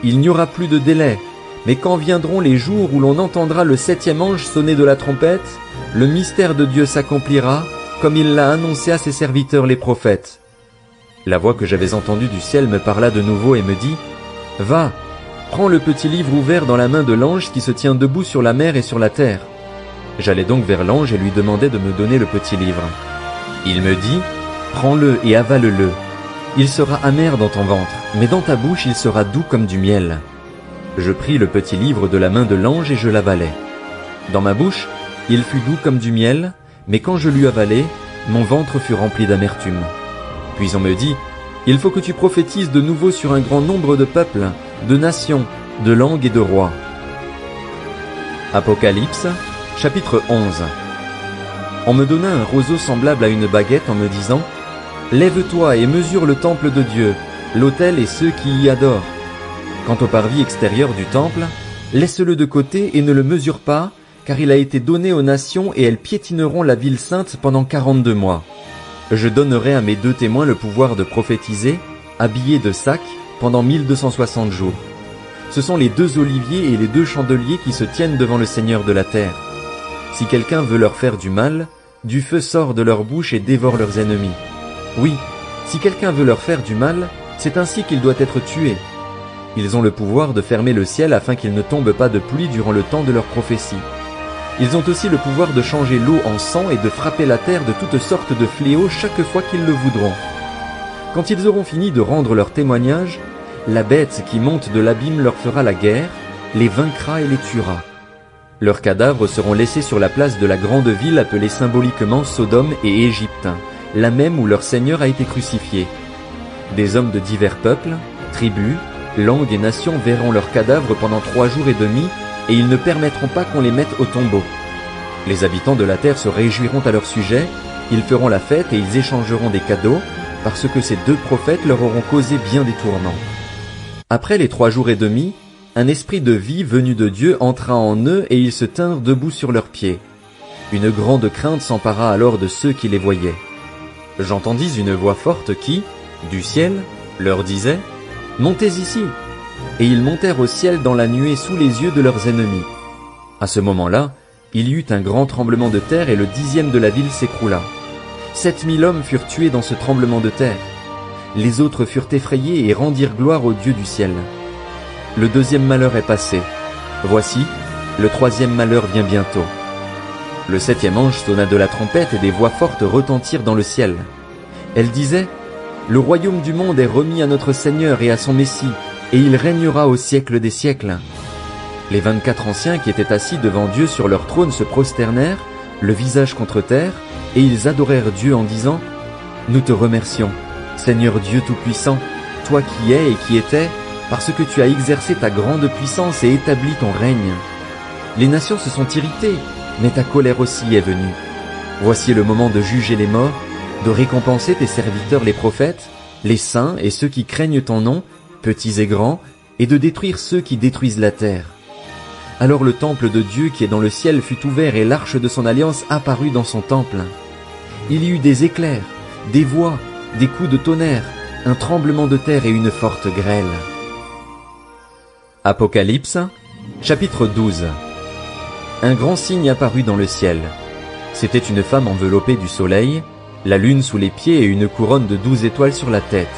il n'y aura plus de délai, mais quand viendront les jours où l'on entendra le 7e ange sonner de la trompette, le mystère de Dieu s'accomplira, comme il l'a annoncé à ses serviteurs les prophètes. La voix que j'avais entendue du ciel me parla de nouveau et me dit « Va, prends le petit livre ouvert dans la main de l'ange qui se tient debout sur la mer et sur la terre. » J'allai donc vers l'ange et lui demandai de me donner le petit livre. Il me dit « Prends-le et avale-le. Il sera amer dans ton ventre, mais dans ta bouche il sera doux comme du miel. » Je pris le petit livre de la main de l'ange et je l'avalai. Dans ma bouche, il fut doux comme du miel, mais quand je l'eus avalé, mon ventre fut rempli d'amertume. Puis on me dit, « Il faut que tu prophétises de nouveau sur un grand nombre de peuples, de nations, de langues et de rois. » Apocalypse, chapitre 11. On me donna un roseau semblable à une baguette en me disant, « Lève-toi et mesure le temple de Dieu, l'autel et ceux qui y adorent. Quant au parvis extérieur du temple, laisse-le de côté et ne le mesure pas, car il a été donné aux nations et elles piétineront la ville sainte pendant 42 mois. Je donnerai à mes 2 témoins le pouvoir de prophétiser, habillés de sacs, pendant 1260 jours. Ce sont les 2 oliviers et les 2 chandeliers qui se tiennent devant le Seigneur de la terre. Si quelqu'un veut leur faire du mal, du feu sort de leur bouche et dévore leurs ennemis. Oui, si quelqu'un veut leur faire du mal, c'est ainsi qu'il doit être tué. Ils ont le pouvoir de fermer le ciel afin qu'il ne tombe pas de pluie durant le temps de leur prophétie. Ils ont aussi le pouvoir de changer l'eau en sang et de frapper la terre de toutes sortes de fléaux chaque fois qu'ils le voudront. Quand ils auront fini de rendre leur témoignage, la bête qui monte de l'abîme leur fera la guerre, les vaincra et les tuera. Leurs cadavres seront laissés sur la place de la grande ville appelée symboliquement Sodome et Égypte, la même où leur Seigneur a été crucifié. Des hommes de divers peuples, tribus, langues et nations verront leurs cadavres pendant 3 jours et demi, et ils ne permettront pas qu'on les mette au tombeau. Les habitants de la terre se réjouiront à leur sujet, ils feront la fête et ils échangeront des cadeaux, parce que ces 2 prophètes leur auront causé bien des tourments. Après les 3 jours et demi, un esprit de vie venu de Dieu entra en eux et ils se tinrent debout sur leurs pieds. Une grande crainte s'empara alors de ceux qui les voyaient. J'entendis une voix forte qui, du ciel, leur disait « Montez ici !» Et ils montèrent au ciel dans la nuée sous les yeux de leurs ennemis. À ce moment-là, il y eut un grand tremblement de terre et le 10e de la ville s'écroula. 7000 hommes furent tués dans ce tremblement de terre. Les autres furent effrayés et rendirent gloire au Dieu du ciel. Le 2e malheur est passé. Voici, le 3e malheur vient bientôt. Le 7e ange sonna de la trompette et des voix fortes retentirent dans le ciel. Elles disaient « Le royaume du monde est remis à notre Seigneur et à son Messie, et il régnera au siècle des siècles. » Les 24 anciens qui étaient assis devant Dieu sur leur trône se prosternèrent, le visage contre terre, et ils adorèrent Dieu en disant « Nous te remercions, Seigneur Dieu Tout-Puissant, toi qui es et qui étais, parce que tu as exercé ta grande puissance et établi ton règne. Les nations se sont irritées, mais ta colère aussi est venue. Voici le moment de juger les morts, de récompenser tes serviteurs les prophètes, les saints et ceux qui craignent ton nom, petits et grands, et de détruire ceux qui détruisent la terre. Alors le temple de Dieu qui est dans le ciel fut ouvert et l'arche de son alliance apparut dans son temple. Il y eut des éclairs, des voix, des coups de tonnerre, un tremblement de terre et une forte grêle. Apocalypse, chapitre 12. Un grand signe apparut dans le ciel. C'était une femme enveloppée du soleil, la lune sous les pieds et une couronne de 12 étoiles sur la tête.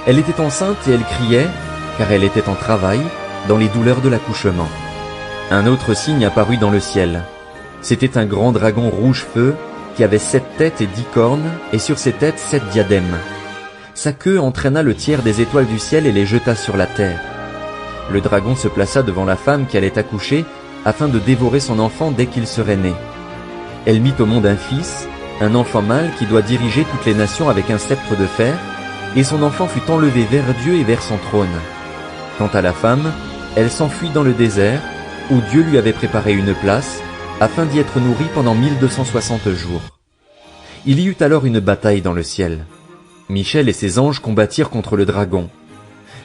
Elle était enceinte et elle criait, car elle était en travail, dans les douleurs de l'accouchement. Un autre signe apparut dans le ciel. C'était un grand dragon rouge feu, qui avait 7 têtes et 10 cornes, et sur ses têtes 7 diadèmes. Sa queue entraîna le tiers des étoiles du ciel et les jeta sur la terre. Le dragon se plaça devant la femme qui allait accoucher, afin de dévorer son enfant dès qu'il serait né. Elle mit au monde un fils, un enfant mâle qui doit diriger toutes les nations avec un sceptre de fer, et son enfant fut enlevé vers Dieu et vers son trône. Quant à la femme, elle s'enfuit dans le désert, où Dieu lui avait préparé une place, afin d'y être nourrie pendant 1260 jours. Il y eut alors une bataille dans le ciel. Michel et ses anges combattirent contre le dragon.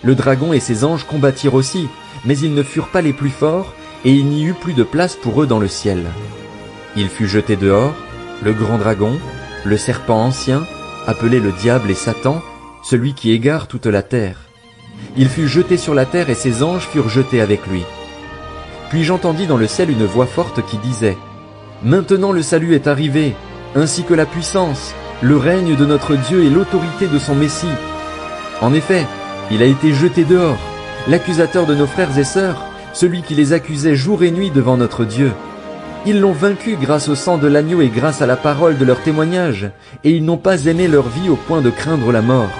Le dragon et ses anges combattirent aussi, mais ils ne furent pas les plus forts, et il n'y eut plus de place pour eux dans le ciel. Il fut jeté dehors, le grand dragon, le serpent ancien, appelé le diable et Satan, celui qui égare toute la terre. Il fut jeté sur la terre et ses anges furent jetés avec lui. Puis j'entendis dans le ciel une voix forte qui disait « Maintenant le salut est arrivé, ainsi que la puissance, le règne de notre Dieu et l'autorité de son Messie. En effet, il a été jeté dehors, l'accusateur de nos frères et sœurs, celui qui les accusait jour et nuit devant notre Dieu. Ils l'ont vaincu grâce au sang de l'agneau et grâce à la parole de leur témoignage, et ils n'ont pas aimé leur vie au point de craindre la mort.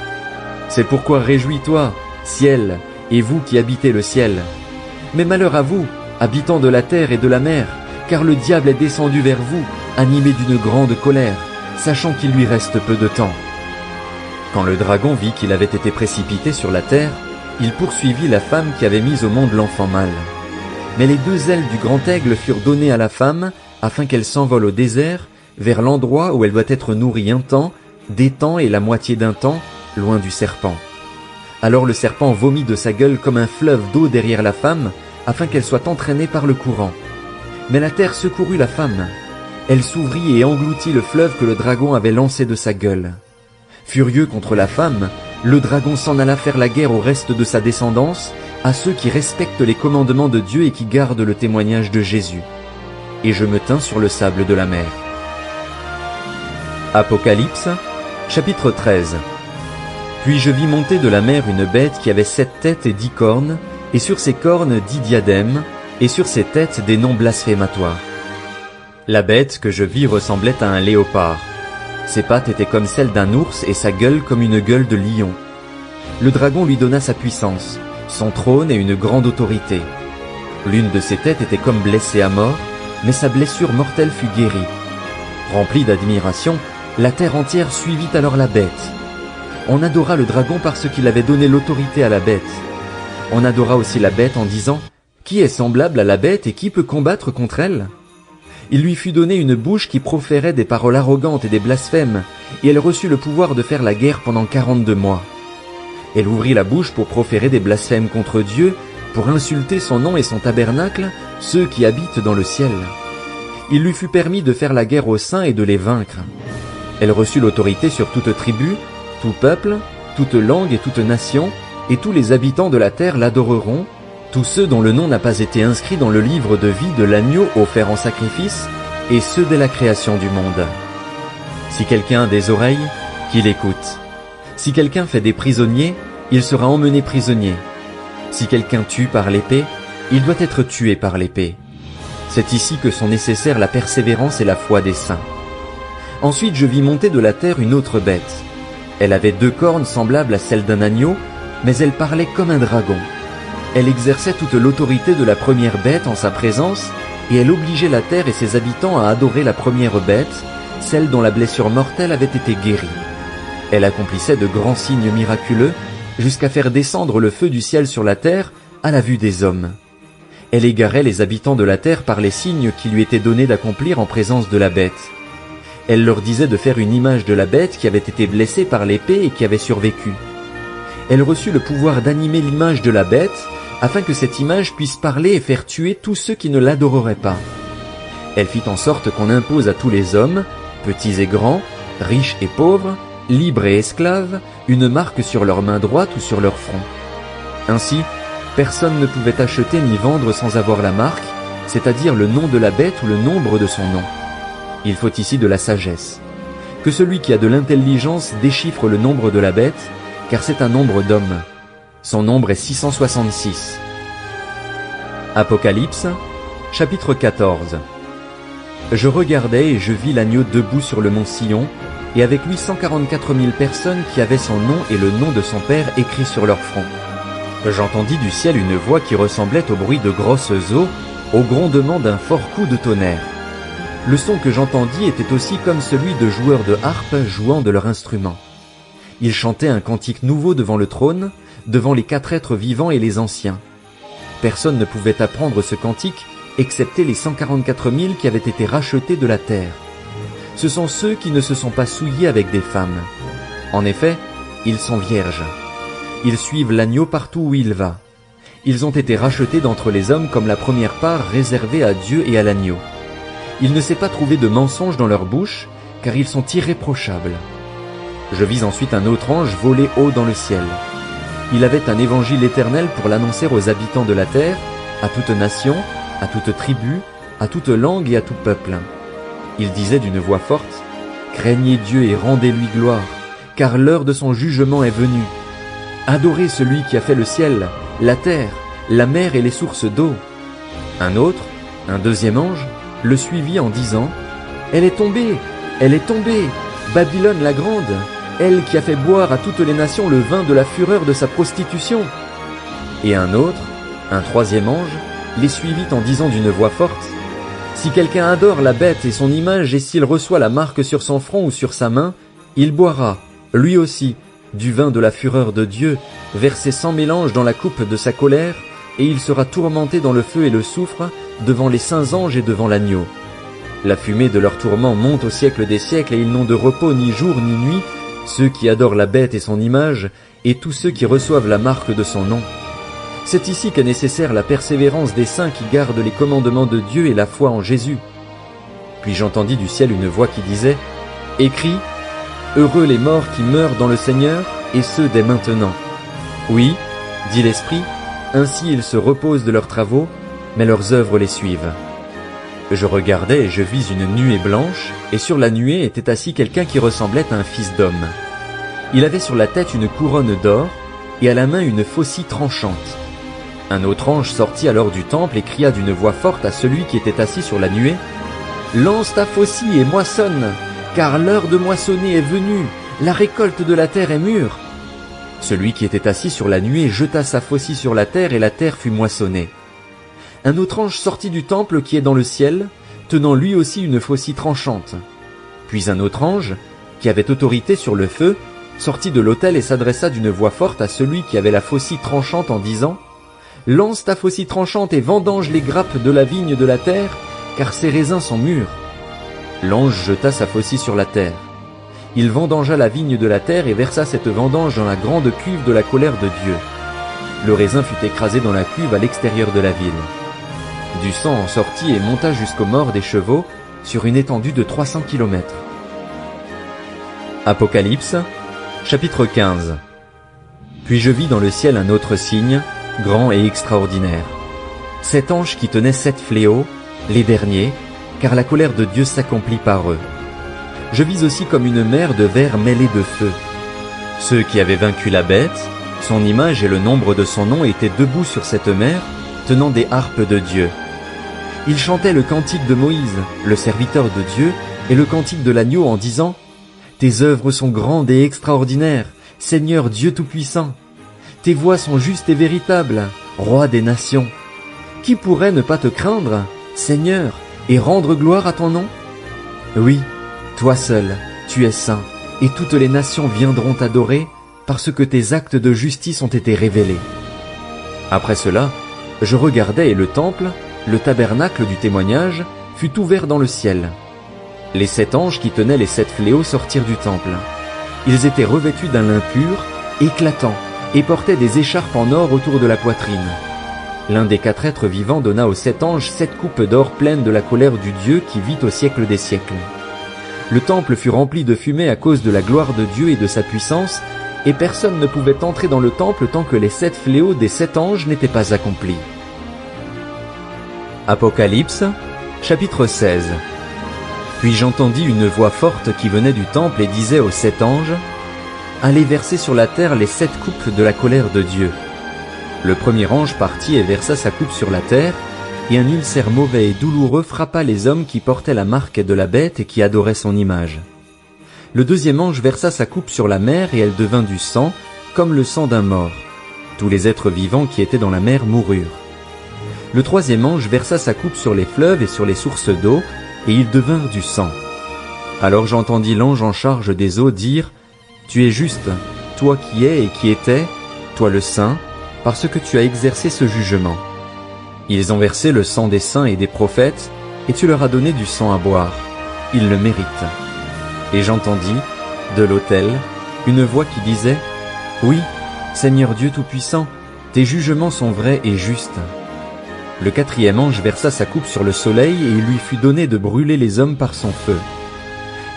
C'est pourquoi réjouis-toi, ciel, et vous qui habitez le ciel. Mais malheur à vous, habitants de la terre et de la mer, car le diable est descendu vers vous, animé d'une grande colère, sachant qu'il lui reste peu de temps. » Quand le dragon vit qu'il avait été précipité sur la terre, il poursuivit la femme qui avait mis au monde l'enfant mâle. Mais les 2 ailes du grand aigle furent données à la femme, afin qu'elle s'envole au désert, vers l'endroit où elle doit être nourrie un temps, des temps et la moitié d'un temps, loin du serpent. Alors le serpent vomit de sa gueule comme un fleuve d'eau derrière la femme, afin qu'elle soit entraînée par le courant. Mais la terre secourut la femme. Elle s'ouvrit et engloutit le fleuve que le dragon avait lancé de sa gueule. Furieux contre la femme, le dragon s'en alla faire la guerre au reste de sa descendance, à ceux qui respectent les commandements de Dieu et qui gardent le témoignage de Jésus. Et je me tins sur le sable de la mer. Apocalypse, chapitre 13. Puis je vis monter de la mer une bête qui avait 7 têtes et 10 cornes, et sur ses cornes 10 diadèmes, et sur ses têtes des noms blasphématoires. La bête que je vis ressemblait à un léopard. Ses pattes étaient comme celles d'un ours et sa gueule comme une gueule de lion. Le dragon lui donna sa puissance, son trône et une grande autorité. L'une de ses têtes était comme blessée à mort, mais sa blessure mortelle fut guérie. Remplie d'admiration, la terre entière suivit alors la bête. On adora le dragon parce qu'il avait donné l'autorité à la bête. On adora aussi la bête en disant « Qui est semblable à la bête et qui peut combattre contre elle ?» Il lui fut donné une bouche qui proférait des paroles arrogantes et des blasphèmes, et elle reçut le pouvoir de faire la guerre pendant 42 mois. Elle ouvrit la bouche pour proférer des blasphèmes contre Dieu, pour insulter son nom et son tabernacle, ceux qui habitent dans le ciel. Il lui fut permis de faire la guerre aux saints et de les vaincre. Elle reçut l'autorité sur toute tribu, tout peuple, toute langue et toute nation, et tous les habitants de la terre l'adoreront, tous ceux dont le nom n'a pas été inscrit dans le livre de vie de l'agneau offert en sacrifice, et ceux dès la création du monde. Si quelqu'un a des oreilles, qu'il écoute. Si quelqu'un fait des prisonniers, il sera emmené prisonnier. Si quelqu'un tue par l'épée, il doit être tué par l'épée. C'est ici que sont nécessaires la persévérance et la foi des saints. Ensuite je vis monter de la terre une autre bête. Elle avait 2 cornes semblables à celles d'un agneau, mais elle parlait comme un dragon. Elle exerçait toute l'autorité de la première bête en sa présence, et elle obligeait la terre et ses habitants à adorer la première bête, celle dont la blessure mortelle avait été guérie. Elle accomplissait de grands signes miraculeux, jusqu'à faire descendre le feu du ciel sur la terre à la vue des hommes. Elle égarait les habitants de la terre par les signes qui lui étaient donnés d'accomplir en présence de la bête. Elle leur disait de faire une image de la bête qui avait été blessée par l'épée et qui avait survécu. Elle reçut le pouvoir d'animer l'image de la bête, afin que cette image puisse parler et faire tuer tous ceux qui ne l'adoreraient pas. Elle fit en sorte qu'on impose à tous les hommes, petits et grands, riches et pauvres, libres et esclaves, une marque sur leur main droite ou sur leur front. Ainsi, personne ne pouvait acheter ni vendre sans avoir la marque, c'est-à-dire le nom de la bête ou le nombre de son nom. Il faut ici de la sagesse. Que celui qui a de l'intelligence déchiffre le nombre de la bête, car c'est un nombre d'hommes. Son nombre est 666. Apocalypse, chapitre 14. Je regardais et je vis l'agneau debout sur le mont Sion, et avec lui 144 000 personnes qui avaient son nom et le nom de son père écrit sur leur front. J'entendis du ciel une voix qui ressemblait au bruit de grosses eaux, au grondement d'un fort coup de tonnerre. Le son que j'entendis était aussi comme celui de joueurs de harpe jouant de leur instrument. Ils chantaient un cantique nouveau devant le trône, devant les 4 êtres vivants et les anciens. Personne ne pouvait apprendre ce cantique, excepté les 144 000 qui avaient été rachetés de la terre. Ce sont ceux qui ne se sont pas souillés avec des femmes. En effet, ils sont vierges. Ils suivent l'agneau partout où il va. Ils ont été rachetés d'entre les hommes comme la première part réservée à Dieu et à l'agneau. Il ne s'est pas trouvé de mensonge dans leur bouche, car ils sont irréprochables. Je vis ensuite un autre ange voler haut dans le ciel. Il avait un évangile éternel pour l'annoncer aux habitants de la terre, à toute nation, à toute tribu, à toute langue et à tout peuple. Il disait d'une voix forte, « Craignez Dieu et rendez-lui gloire, car l'heure de son jugement est venue. Adorez celui qui a fait le ciel, la terre, la mer et les sources d'eau. » Un autre, un deuxième ange, le suivit en disant, « Elle est tombée, Babylone la grande, elle qui a fait boire à toutes les nations le vin de la fureur de sa prostitution. » Et un autre, un troisième ange, les suivit en disant d'une voix forte, « Si quelqu'un adore la bête et son image et s'il reçoit la marque sur son front ou sur sa main, il boira, lui aussi, du vin de la fureur de Dieu, versé sans mélange dans la coupe de sa colère, et il sera tourmenté dans le feu et le soufre, devant les saints anges et devant l'agneau. La fumée de leur tourment monte au siècle des siècles et ils n'ont de repos ni jour ni nuit, ceux qui adorent la bête et son image, et tous ceux qui reçoivent la marque de son nom. C'est ici qu'est nécessaire la persévérance des saints qui gardent les commandements de Dieu et la foi en Jésus. Puis j'entendis du ciel une voix qui disait, « Écris, heureux les morts qui meurent dans le Seigneur, et ceux dès maintenant. Oui, dit l'Esprit, ainsi ils se reposent de leurs travaux, mais leurs œuvres les suivent. » Je regardais et je vis une nuée blanche, et sur la nuée était assis quelqu'un qui ressemblait à un fils d'homme. Il avait sur la tête une couronne d'or, et à la main une faucille tranchante. Un autre ange sortit alors du temple et cria d'une voix forte à celui qui était assis sur la nuée, « Lance ta faucille et moissonne, car l'heure de moissonner est venue, la récolte de la terre est mûre. » Celui qui était assis sur la nuée jeta sa faucille sur la terre et la terre fut moissonnée. Un autre ange sortit du temple qui est dans le ciel, tenant lui aussi une faucille tranchante. Puis un autre ange, qui avait autorité sur le feu, sortit de l'autel et s'adressa d'une voix forte à celui qui avait la faucille tranchante en disant, « Lance ta faucille tranchante et vendange les grappes de la vigne de la terre, car ses raisins sont mûrs. » L'ange jeta sa faucille sur la terre. Il vendangea la vigne de la terre et versa cette vendange dans la grande cuve de la colère de Dieu. Le raisin fut écrasé dans la cuve à l'extérieur de la ville. Du sang en sortit et monta jusqu'aux morts des chevaux, sur une étendue de 300 kilomètres. Apocalypse, chapitre 15. Puis je vis dans le ciel un autre signe, grand et extraordinaire. 7 anges qui tenaient 7 fléaux, les derniers, car la colère de Dieu s'accomplit par eux. Je vis aussi comme une mer de verre mêlée de feu. Ceux qui avaient vaincu la bête, son image et le nombre de son nom étaient debout sur cette mer, tenant des harpes de Dieu. Ils chantaient le cantique de Moïse, le serviteur de Dieu, et le cantique de l'agneau en disant « Tes œuvres sont grandes et extraordinaires, Seigneur Dieu Tout-Puissant. Tes voies sont justes et véritables, Roi des nations. Qui pourrait ne pas te craindre, Seigneur, et rendre gloire à ton nom? Oui, toi seul, tu es saint, et toutes les nations viendront t'adorer, parce que tes actes de justice ont été révélés. » Après cela, je regardais et le temple, le tabernacle du témoignage, fut ouvert dans le ciel. Les 7 anges qui tenaient les 7 fléaux sortirent du temple. Ils étaient revêtus d'un lin pur, éclatant, et portaient des écharpes en or autour de la poitrine. L'un des 4 êtres vivants donna aux 7 anges 7 coupes d'or pleines de la colère du Dieu qui vit au siècle des siècles. Le temple fut rempli de fumée à cause de la gloire de Dieu et de sa puissance, et personne ne pouvait entrer dans le temple tant que les 7 fléaux des 7 anges n'étaient pas accomplis. Apocalypse, chapitre 16. Puis j'entendis une voix forte qui venait du temple et disait aux 7 anges, « Allez verser sur la terre les 7 coupes de la colère de Dieu. » Le premier ange partit et versa sa coupe sur la terre, et un ulcère mauvais et douloureux frappa les hommes qui portaient la marque de la bête et qui adoraient son image. Le deuxième ange versa sa coupe sur la mer et elle devint du sang, comme le sang d'un mort. Tous les êtres vivants qui étaient dans la mer moururent. Le troisième ange versa sa coupe sur les fleuves et sur les sources d'eau, et ils devinrent du sang. Alors j'entendis l'ange en charge des eaux dire, « Tu es juste, toi qui es et qui étais, toi le saint, parce que tu as exercé ce jugement. Ils ont versé le sang des saints et des prophètes, et tu leur as donné du sang à boire. Ils le méritent. » Et j'entendis, de l'autel, une voix qui disait, « Oui, Seigneur Dieu Tout-Puissant, tes jugements sont vrais et justes. » Le quatrième ange versa sa coupe sur le soleil et il lui fut donné de brûler les hommes par son feu.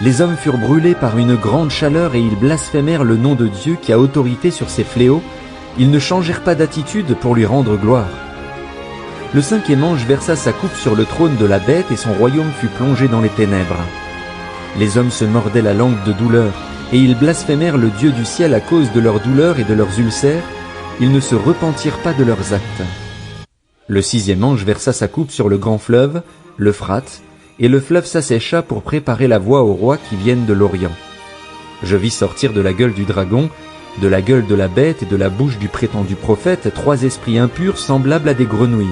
Les hommes furent brûlés par une grande chaleur et ils blasphémèrent le nom de Dieu qui a autorité sur ces fléaux. Ils ne changèrent pas d'attitude pour lui rendre gloire. Le cinquième ange versa sa coupe sur le trône de la bête et son royaume fut plongé dans les ténèbres. Les hommes se mordaient la langue de douleur et ils blasphémèrent le Dieu du ciel à cause de leurs douleurs et de leurs ulcères. Ils ne se repentirent pas de leurs actes. Le sixième ange versa sa coupe sur le grand fleuve, l'Euphrate, et le fleuve s'assécha pour préparer la voie aux rois qui viennent de l'Orient. Je vis sortir de la gueule du dragon, de la gueule de la bête et de la bouche du prétendu prophète 3 esprits impurs semblables à des grenouilles.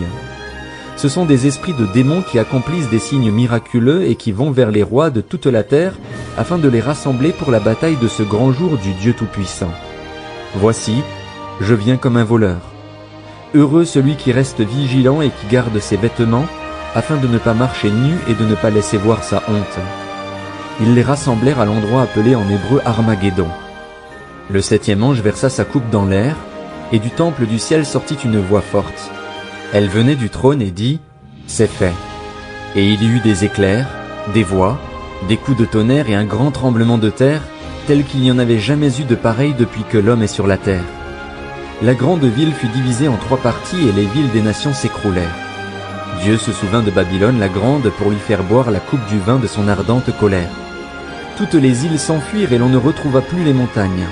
Ce sont des esprits de démons qui accomplissent des signes miraculeux et qui vont vers les rois de toute la terre afin de les rassembler pour la bataille de ce grand jour du Dieu Tout-Puissant. Voici, je viens comme un voleur. Heureux celui qui reste vigilant et qui garde ses vêtements, afin de ne pas marcher nu et de ne pas laisser voir sa honte. Ils les rassemblèrent à l'endroit appelé en hébreu Armageddon. Le septième ange versa sa coupe dans l'air, et du temple du ciel sortit une voix forte. Elle venait du trône et dit, « C'est fait. » Et il y eut des éclairs, des voix, des coups de tonnerre et un grand tremblement de terre, tel qu'il n'y en avait jamais eu de pareil depuis que l'homme est sur la terre. La grande ville fut divisée en 3 parties et les villes des nations s'écroulèrent. Dieu se souvint de Babylone la grande pour lui faire boire la coupe du vin de son ardente colère. Toutes les îles s'enfuirent et l'on ne retrouva plus les montagnes.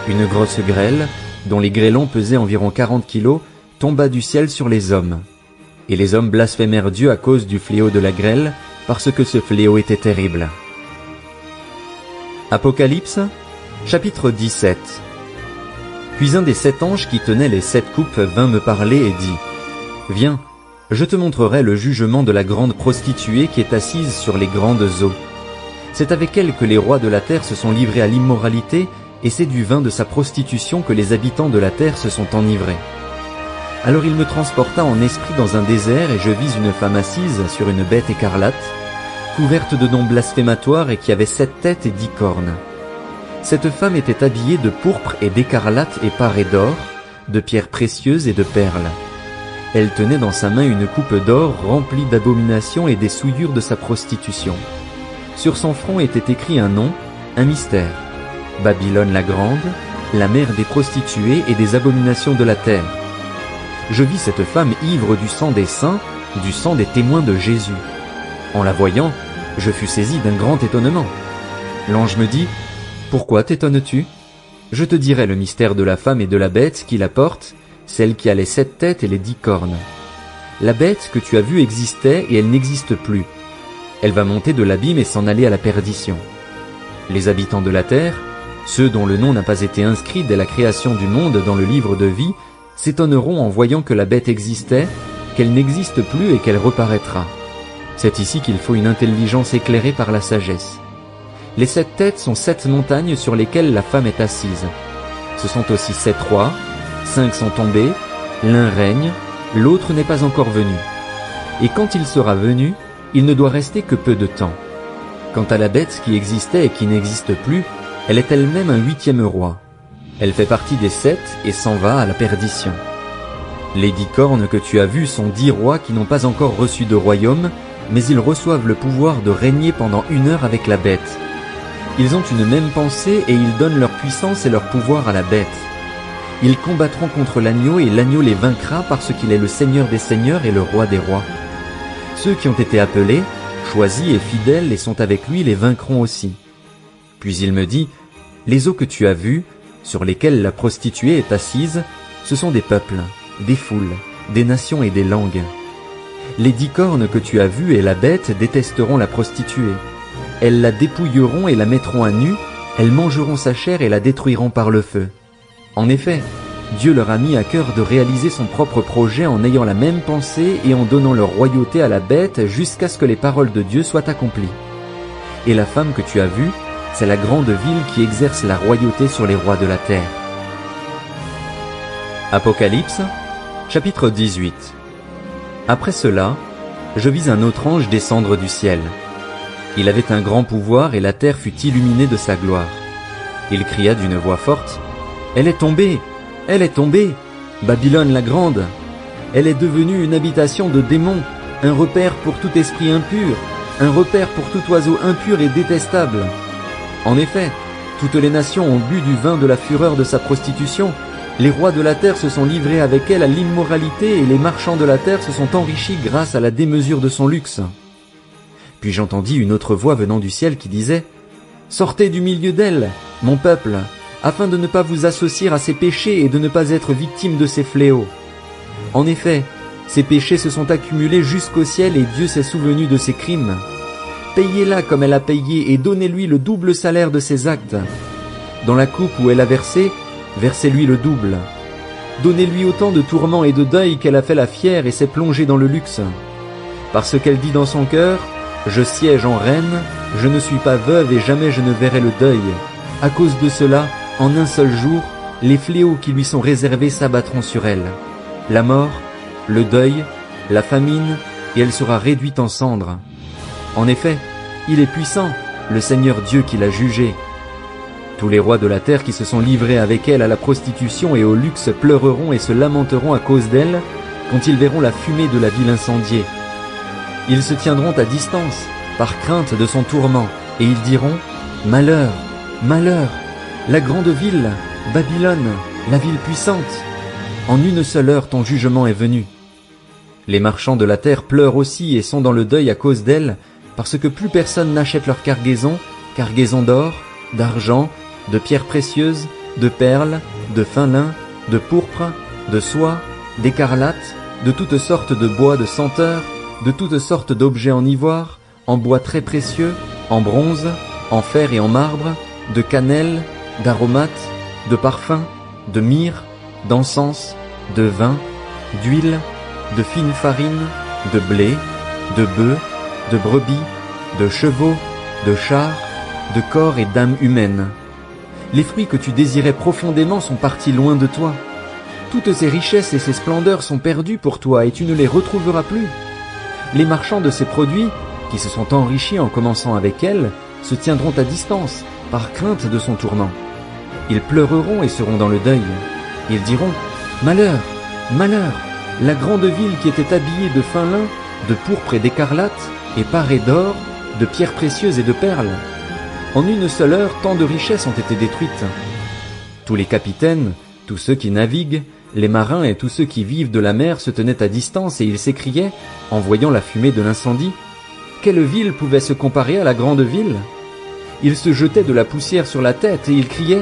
Une grosse grêle, dont les grêlons pesaient environ 40 kilos, tomba du ciel sur les hommes. Et les hommes blasphémèrent Dieu à cause du fléau de la grêle, parce que ce fléau était terrible. Apocalypse, chapitre 17. Puis un des 7 anges qui tenaient les 7 coupes vint me parler et dit, « Viens, je te montrerai le jugement de la grande prostituée qui est assise sur les grandes eaux. C'est avec elle que les rois de la terre se sont livrés à l'immoralité, et c'est du vin de sa prostitution que les habitants de la terre se sont enivrés. » Alors il me transporta en esprit dans un désert, et je vis une femme assise sur une bête écarlate, couverte de noms blasphématoires et qui avait 7 têtes et 10 cornes. Cette femme était habillée de pourpre et d'écarlate et parée d'or, de pierres précieuses et de perles. Elle tenait dans sa main une coupe d'or remplie d'abominations et des souillures de sa prostitution. Sur son front était écrit un nom, un mystère. Babylone la grande, la mère des prostituées et des abominations de la terre. Je vis cette femme ivre du sang des saints, du sang des témoins de Jésus. En la voyant, je fus saisi d'un grand étonnement. L'ange me dit, « Pourquoi t'étonnes-tu ? Je te dirai le mystère de la femme et de la bête qui la porte, celle qui a les 7 têtes et les 10 cornes. La bête que tu as vue existait et elle n'existe plus. Elle va monter de l'abîme et s'en aller à la perdition. Les habitants de la terre, ceux dont le nom n'a pas été inscrit dès la création du monde dans le livre de vie, s'étonneront en voyant que la bête existait, qu'elle n'existe plus et qu'elle reparaîtra. C'est ici qu'il faut une intelligence éclairée par la sagesse. Les 7 têtes sont 7 montagnes sur lesquelles la femme est assise. Ce sont aussi 7 rois, 5 sont tombés, l'un règne, l'autre n'est pas encore venu. Et quand il sera venu, il ne doit rester que peu de temps. Quant à la bête qui existait et qui n'existe plus, elle est elle-même un 8e roi. Elle fait partie des 7 et s'en va à la perdition. Les 10 cornes que tu as vues sont 10 rois qui n'ont pas encore reçu de royaume, mais ils reçoivent le pouvoir de régner pendant 1 heure avec la bête. Ils ont une même pensée et ils donnent leur puissance et leur pouvoir à la bête. Ils combattront contre l'agneau et l'agneau les vaincra parce qu'il est le Seigneur des seigneurs et le Roi des rois. Ceux qui ont été appelés, choisis et fidèles et sont avec lui les vaincront aussi. Puis il me dit, les eaux que tu as vues, sur lesquelles la prostituée est assise, ce sont des peuples, des foules, des nations et des langues. Les 10 cornes que tu as vues et la bête détesteront la prostituée. Elles la dépouilleront et la mettront à nu, elles mangeront sa chair et la détruiront par le feu. En effet, Dieu leur a mis à cœur de réaliser son propre projet en ayant la même pensée et en donnant leur royauté à la bête jusqu'à ce que les paroles de Dieu soient accomplies. Et la femme que tu as vue, c'est la grande ville qui exerce la royauté sur les rois de la terre. Apocalypse, chapitre 18. Après cela, je vis un autre ange descendre du ciel. Il avait un grand pouvoir et la terre fut illuminée de sa gloire. Il cria d'une voix forte, « Elle est tombée! Elle est tombée! Babylone la grande! Elle est devenue une habitation de démons, un repère pour tout esprit impur, un repère pour tout oiseau impur et détestable. En effet, toutes les nations ont bu du vin de la fureur de sa prostitution, les rois de la terre se sont livrés avec elle à l'immoralité et les marchands de la terre se sont enrichis grâce à la démesure de son luxe. » Puis j'entendis une autre voix venant du ciel qui disait, « Sortez du milieu d'elle, mon peuple, afin de ne pas vous associer à ses péchés et de ne pas être victime de ses fléaux. En effet, ses péchés se sont accumulés jusqu'au ciel et Dieu s'est souvenu de ses crimes. Payez-la comme elle a payé et donnez-lui le double salaire de ses actes. Dans la coupe où elle a versé, versez-lui le double. Donnez-lui autant de tourments et de deuil qu'elle a fait la fière et s'est plongée dans le luxe. Parce qu'elle dit dans son cœur, « Je siège en reine, je ne suis pas veuve et jamais je ne verrai le deuil. » À cause de cela, en un seul jour, les fléaux qui lui sont réservés s'abattront sur elle. La mort, le deuil, la famine, et elle sera réduite en cendres. En effet, il est puissant, le Seigneur Dieu qui l'a jugé. Tous les rois de la terre qui se sont livrés avec elle à la prostitution et au luxe pleureront et se lamenteront à cause d'elle quand ils verront la fumée de la ville incendiée. Ils se tiendront à distance, par crainte de son tourment, et ils diront « Malheur, malheur, la grande ville, Babylone, la ville puissante. En une seule heure ton jugement est venu. » Les marchands de la terre pleurent aussi et sont dans le deuil à cause d'elle, parce que plus personne n'achète leur cargaison d'or, d'argent, de pierres précieuses, de perles, de fin lin, de pourpre, de soie, d'écarlate, de toutes sortes de bois de senteur, de toutes sortes d'objets en ivoire, en bois très précieux, en bronze, en fer et en marbre, de cannelle, d'aromates, de parfums, de myrrhe, d'encens, de vin, d'huile, de fine farine, de blé, de bœufs, de brebis, de chevaux, de chars, de corps et d'âmes humaines. Les fruits que tu désirais profondément sont partis loin de toi. Toutes ces richesses et ces splendeurs sont perdues pour toi et tu ne les retrouveras plus. Les marchands de ces produits, qui se sont enrichis en commençant avec elle, se tiendront à distance, par crainte de son tourment. Ils pleureront et seront dans le deuil. Ils diront « Malheur, malheur, la grande ville qui était habillée de fin lin, de pourpre et d'écarlate, et parée d'or, de pierres précieuses et de perles. En une seule heure, tant de richesses ont été détruites. Tous les capitaines, tous ceux qui naviguent, les marins et tous ceux qui vivent de la mer se tenaient à distance et ils s'écriaient, en voyant la fumée de l'incendie, « Quelle ville pouvait se comparer à la grande ville ?» Ils se jetaient de la poussière sur la tête et ils criaient,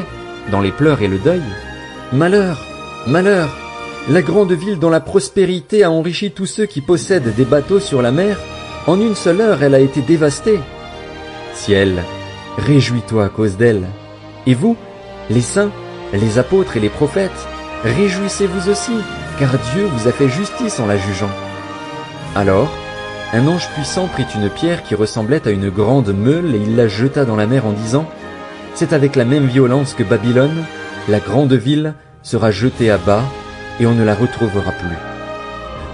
dans les pleurs et le deuil, « Malheur, malheur, la grande ville dont la prospérité a enrichi tous ceux qui possèdent des bateaux sur la mer, en une seule heure elle a été dévastée. Ciel, réjouis-toi à cause d'elle. Et vous, les saints, les apôtres et les prophètes, réjouissez-vous aussi, car Dieu vous a fait justice en la jugeant. » Alors, un ange puissant prit une pierre qui ressemblait à une grande meule et il la jeta dans la mer en disant « C'est avec la même violence que Babylone, la grande ville, sera jetée à bas et on ne la retrouvera plus.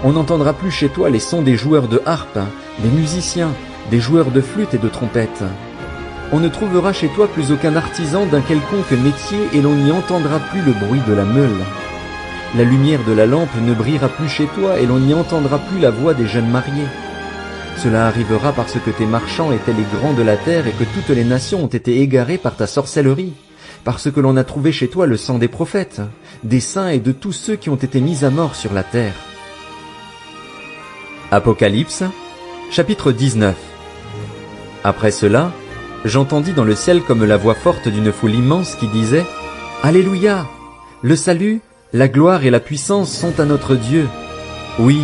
On n'entendra plus chez toi les sons des joueurs de harpe, des musiciens, des joueurs de flûte et de trompette. On ne trouvera chez toi plus aucun artisan d'un quelconque métier et l'on n'y entendra plus le bruit de la meule. La lumière de la lampe ne brillera plus chez toi et l'on n'y entendra plus la voix des jeunes mariés. Cela arrivera parce que tes marchands étaient les grands de la terre et que toutes les nations ont été égarées par ta sorcellerie, parce que l'on a trouvé chez toi le sang des prophètes, des saints et de tous ceux qui ont été mis à mort sur la terre. Apocalypse, chapitre 19. Après cela, j'entendis dans le ciel comme la voix forte d'une foule immense qui disait « Alléluia! Le salut, la gloire et la puissance sont à notre Dieu. Oui,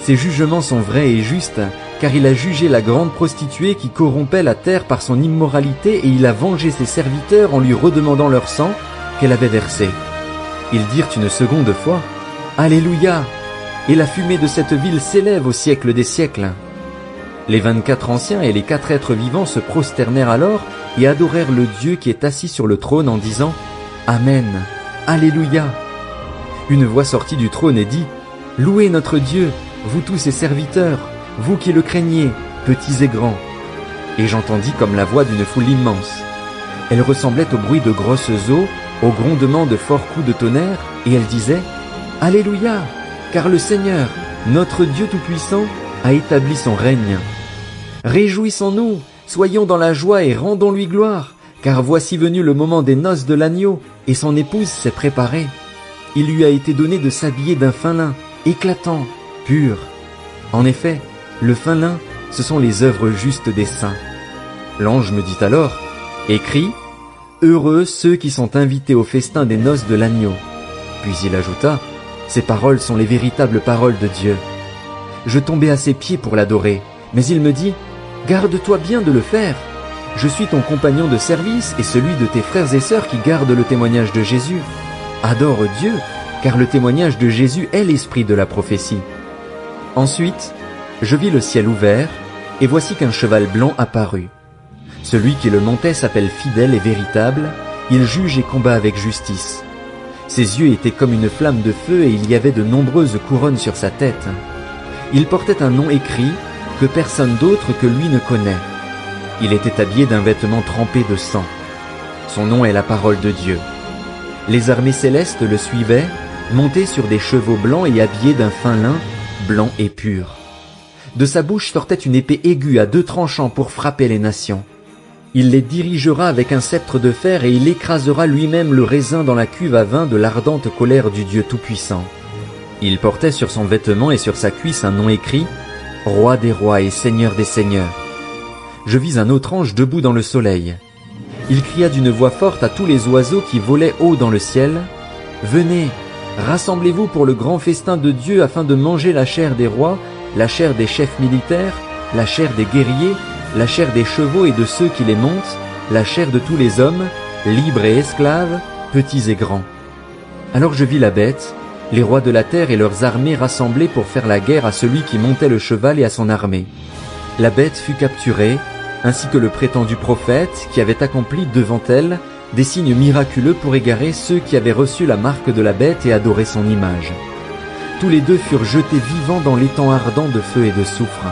ses jugements sont vrais et justes, car il a jugé la grande prostituée qui corrompait la terre par son immoralité et il a vengé ses serviteurs en lui redemandant leur sang qu'elle avait versé. » Ils dirent une seconde fois « Alléluia ! Et la fumée de cette ville s'élève au siècle des siècles. » Les 24 anciens et les 4 êtres vivants se prosternèrent alors et adorèrent le Dieu qui est assis sur le trône en disant « Amen, Alléluia !» Une voix sortit du trône et dit « Louez notre Dieu, vous tous ses serviteurs, vous qui le craignez, petits et grands. » Et j'entendis comme la voix d'une foule immense. Elle ressemblait au bruit de grosses eaux, au grondement de forts coups de tonnerre, et elle disait « Alléluia ! Car le Seigneur, notre Dieu Tout-Puissant, a établi son règne. Réjouissons-nous, soyons dans la joie et rendons-lui gloire, car voici venu le moment des noces de l'agneau, et son épouse s'est préparée. Il lui a été donné de s'habiller d'un fin lin, éclatant, pur. En effet, le fin lin, ce sont les œuvres justes des saints. L'ange me dit alors, écris, heureux ceux qui sont invités au festin des noces de l'agneau. Puis il ajouta, ces paroles sont les véritables paroles de Dieu. Je tombai à ses pieds pour l'adorer, mais il me dit, garde-toi bien de le faire. Je suis ton compagnon de service et celui de tes frères et sœurs qui gardent le témoignage de Jésus. Adore Dieu, car le témoignage de Jésus est l'esprit de la prophétie. Ensuite, je vis le ciel ouvert, et voici qu'un cheval blanc apparut. Celui qui le montait s'appelle fidèle et véritable, il juge et combat avec justice. Ses yeux étaient comme une flamme de feu et il y avait de nombreuses couronnes sur sa tête. Il portait un nom écrit que personne d'autre que lui ne connaît. Il était habillé d'un vêtement trempé de sang. Son nom est la parole de Dieu. Les armées célestes le suivaient, montés sur des chevaux blancs et habillés d'un fin lin, blanc et pur. De sa bouche sortait une épée aiguë à 2 tranchants pour frapper les nations. Il les dirigera avec un sceptre de fer et il écrasera lui-même le raisin dans la cuve à vin de l'ardente colère du Dieu Tout-Puissant. Il portait sur son vêtement et sur sa cuisse un nom écrit « Roi des rois et Seigneur des seigneurs ». Je vis un autre ange debout dans le soleil. Il cria d'une voix forte à tous les oiseaux qui volaient haut dans le ciel « Venez, rassemblez-vous pour le grand festin de Dieu afin de manger la chair des rois, la chair des chefs militaires, la chair des guerriers, la chair des chevaux et de ceux qui les montent, la chair de tous les hommes, libres et esclaves, petits et grands. » Alors je vis la bête, les rois de la terre et leurs armées rassemblés pour faire la guerre à celui qui montait le cheval et à son armée. La bête fut capturée, ainsi que le prétendu prophète qui avait accompli devant elle des signes miraculeux pour égarer ceux qui avaient reçu la marque de la bête et adoré son image. Tous les deux furent jetés vivants dans l'étang ardent de feu et de soufre.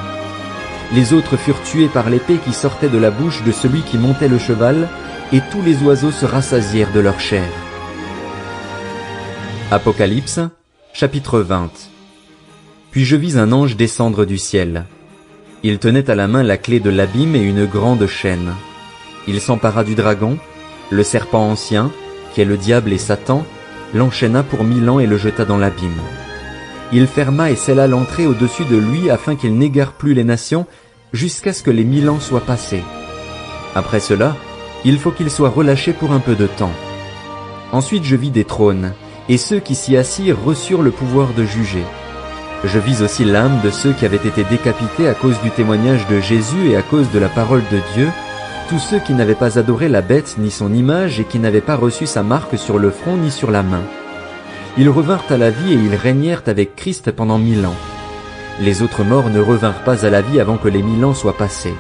Les autres furent tués par l'épée qui sortait de la bouche de celui qui montait le cheval, et tous les oiseaux se rassasièrent de leur chair. Apocalypse, chapitre 20. Puis je vis un ange descendre du ciel. Il tenait à la main la clé de l'abîme et une grande chaîne. Il s'empara du dragon, le serpent ancien, qui est le diable et Satan, l'enchaîna pour 1000 ans et le jeta dans l'abîme. Il ferma et scella l'entrée au-dessus de lui afin qu'il n'égare plus les nations jusqu'à ce que les 1000 ans soient passés. Après cela, il faut qu'il soit relâché pour un peu de temps. Ensuite je vis des trônes, et ceux qui s'y assirent reçurent le pouvoir de juger. Je vis aussi l'âme de ceux qui avaient été décapités à cause du témoignage de Jésus et à cause de la parole de Dieu, tous ceux qui n'avaient pas adoré la bête ni son image et qui n'avaient pas reçu sa marque sur le front ni sur la main. Ils revinrent à la vie et ils régnèrent avec Christ pendant 1000 ans. Les autres morts ne revinrent pas à la vie avant que les 1000 ans soient passés.